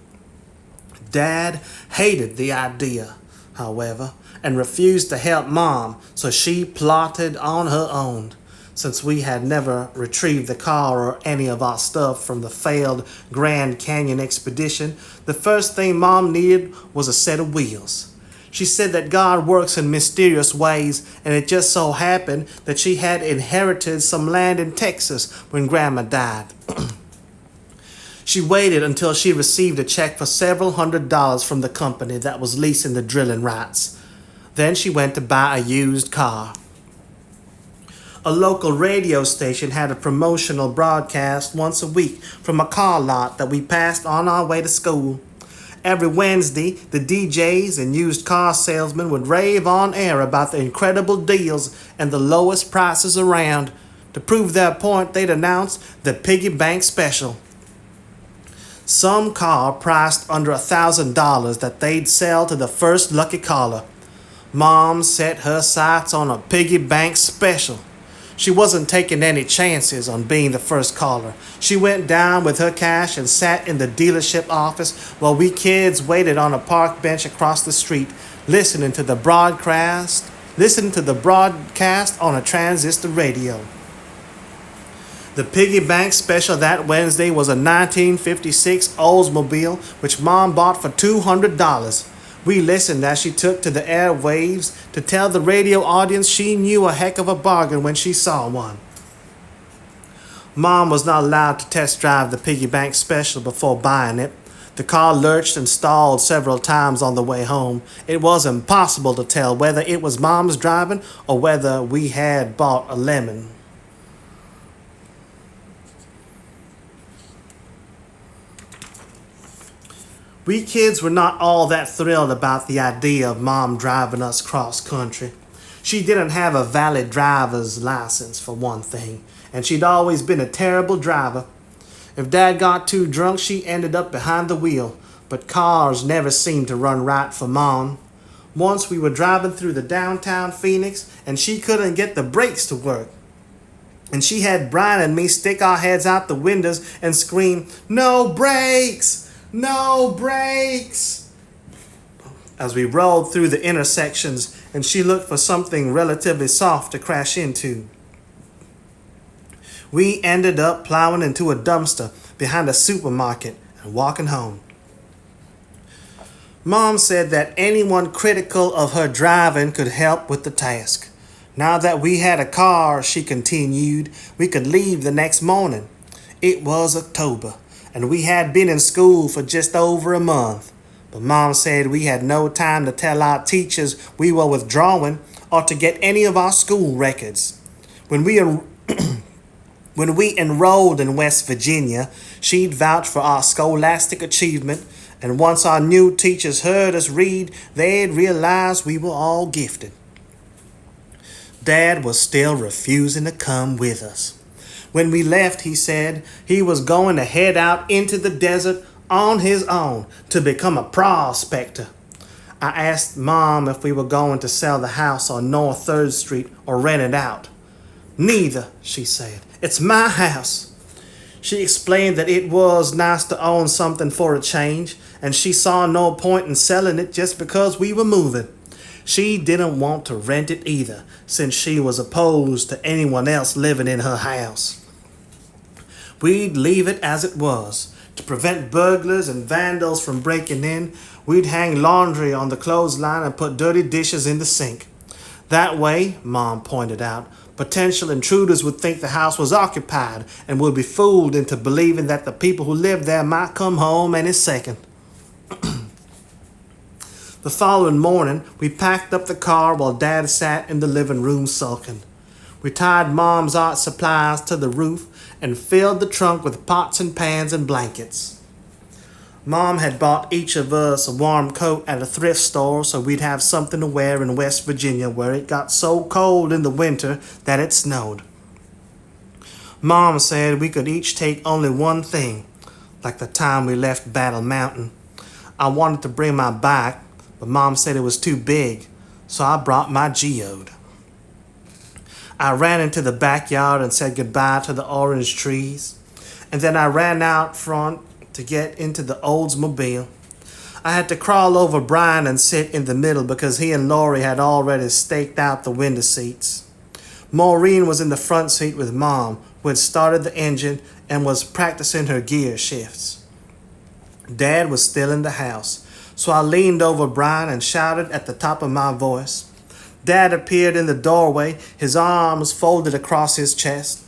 Dad hated the idea, however, and refused to help Mom, so she plotted on her own. Since we had never retrieved the car or any of our stuff from the failed Grand Canyon expedition, the first thing Mom needed was a set of wheels. She said that God works in mysterious ways, and it just so happened that she had inherited some land in Texas when Grandma died. She waited until she received a check for several $100s from the company that was leasing the drilling rights. Then she went to buy a used car. A local radio station had a promotional broadcast once a week from a car lot that we passed on our way to school. Every Wednesday, the DJs and used car salesmen would rave on air about the incredible deals and the lowest prices around. To prove their point, they'd announce the piggy bank special. Some car priced under $1,000 that they'd sell to the first lucky caller. Mom set her sights on a piggy bank special. She wasn't taking any chances on being the first caller. She went down with her cash and sat in the dealership office while we kids waited on a park bench across the street, listening to the broadcast on a transistor radio. The piggy bank special that Wednesday was a 1956 Oldsmobile, which Mom bought for $200. We listened as she took to the airwaves to tell the radio audience she knew a heck of a bargain when she saw one. Mom was not allowed to test drive the piggy bank special before buying it. The car lurched and stalled several times on the way home. It was impossible to tell whether it was Mom's driving or whether we had bought a lemon. We kids were not all that thrilled about the idea of Mom driving us cross country. She didn't have a valid driver's license, for one thing, and she'd always been a terrible driver. If Dad got too drunk, she ended up behind the wheel, but cars never seemed to run right for Mom. Once we were driving through the downtown Phoenix, and she couldn't get the brakes to work. And she had Brian and me stick our heads out the windows and scream, "No brakes! No brakes!" as we rolled through the intersections, and she looked for something relatively soft to crash into. We ended up plowing into a dumpster behind a supermarket and walking home. Mom said that anyone critical of her driving could help with the task. Now that we had a car, she continued, we could leave the next morning. It was October, and we had been in school for just over a month. But Mom said we had no time to tell our teachers we were withdrawing or to get any of our school records. When we enrolled in West Virginia, she'd vouch for our scholastic achievement, and once our new teachers heard us read, they'd realize we were all gifted. Dad was still refusing to come with us. When we left, he said he was going to head out into the desert on his own to become a prospector. I asked Mom if we were going to sell the house on North 3rd Street or rent it out. "Neither," she said. "It's my house." She explained that it was nice to own something for a change, and she saw no point in selling it just because we were moving. She didn't want to rent it either, since she was opposed to anyone else living in her house. We'd leave it as it was. To prevent burglars and vandals from breaking in, we'd hang laundry on the clothesline and put dirty dishes in the sink. That way, Mom pointed out, potential intruders would think the house was occupied and would be fooled into believing that the people who lived there might come home any second. The following morning, we packed up the car while Dad sat in the living room sulking. We tied Mom's art supplies to the roof and filled the trunk with pots and pans and blankets. Mom had bought each of us a warm coat at a thrift store so we'd have something to wear in West Virginia where it got so cold in the winter that it snowed. Mom said we could each take only one thing, like the time we left Battle Mountain. I wanted to bring my bike, but Mom said it was too big, so I brought my geode. I ran into the backyard and said goodbye to the orange trees, and then I ran out front to get into the Oldsmobile. I had to crawl over Brian and sit in the middle because he and Lori had already staked out the window seats. Maureen was in the front seat with Mom, who had started the engine and was practicing her gear shifts. Dad was still in the house, so I leaned over Brian and shouted at the top of my voice. Dad appeared in the doorway, his arms folded across his chest.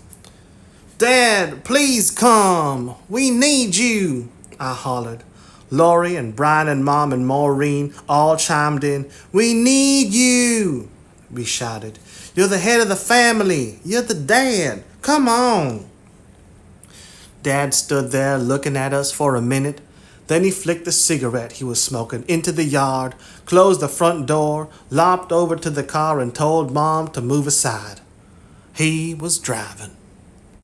"Dad, please come. We need you," I hollered. Lori and Brian and Mom and Maureen all chimed in. "We need you," we shouted. "You're the head of the family. You're the dad. Come on." Dad stood there looking at us for a minute. Then he flicked the cigarette he was smoking into the yard, closed the front door, lopped over to the car and told Mom to move aside. He was driving.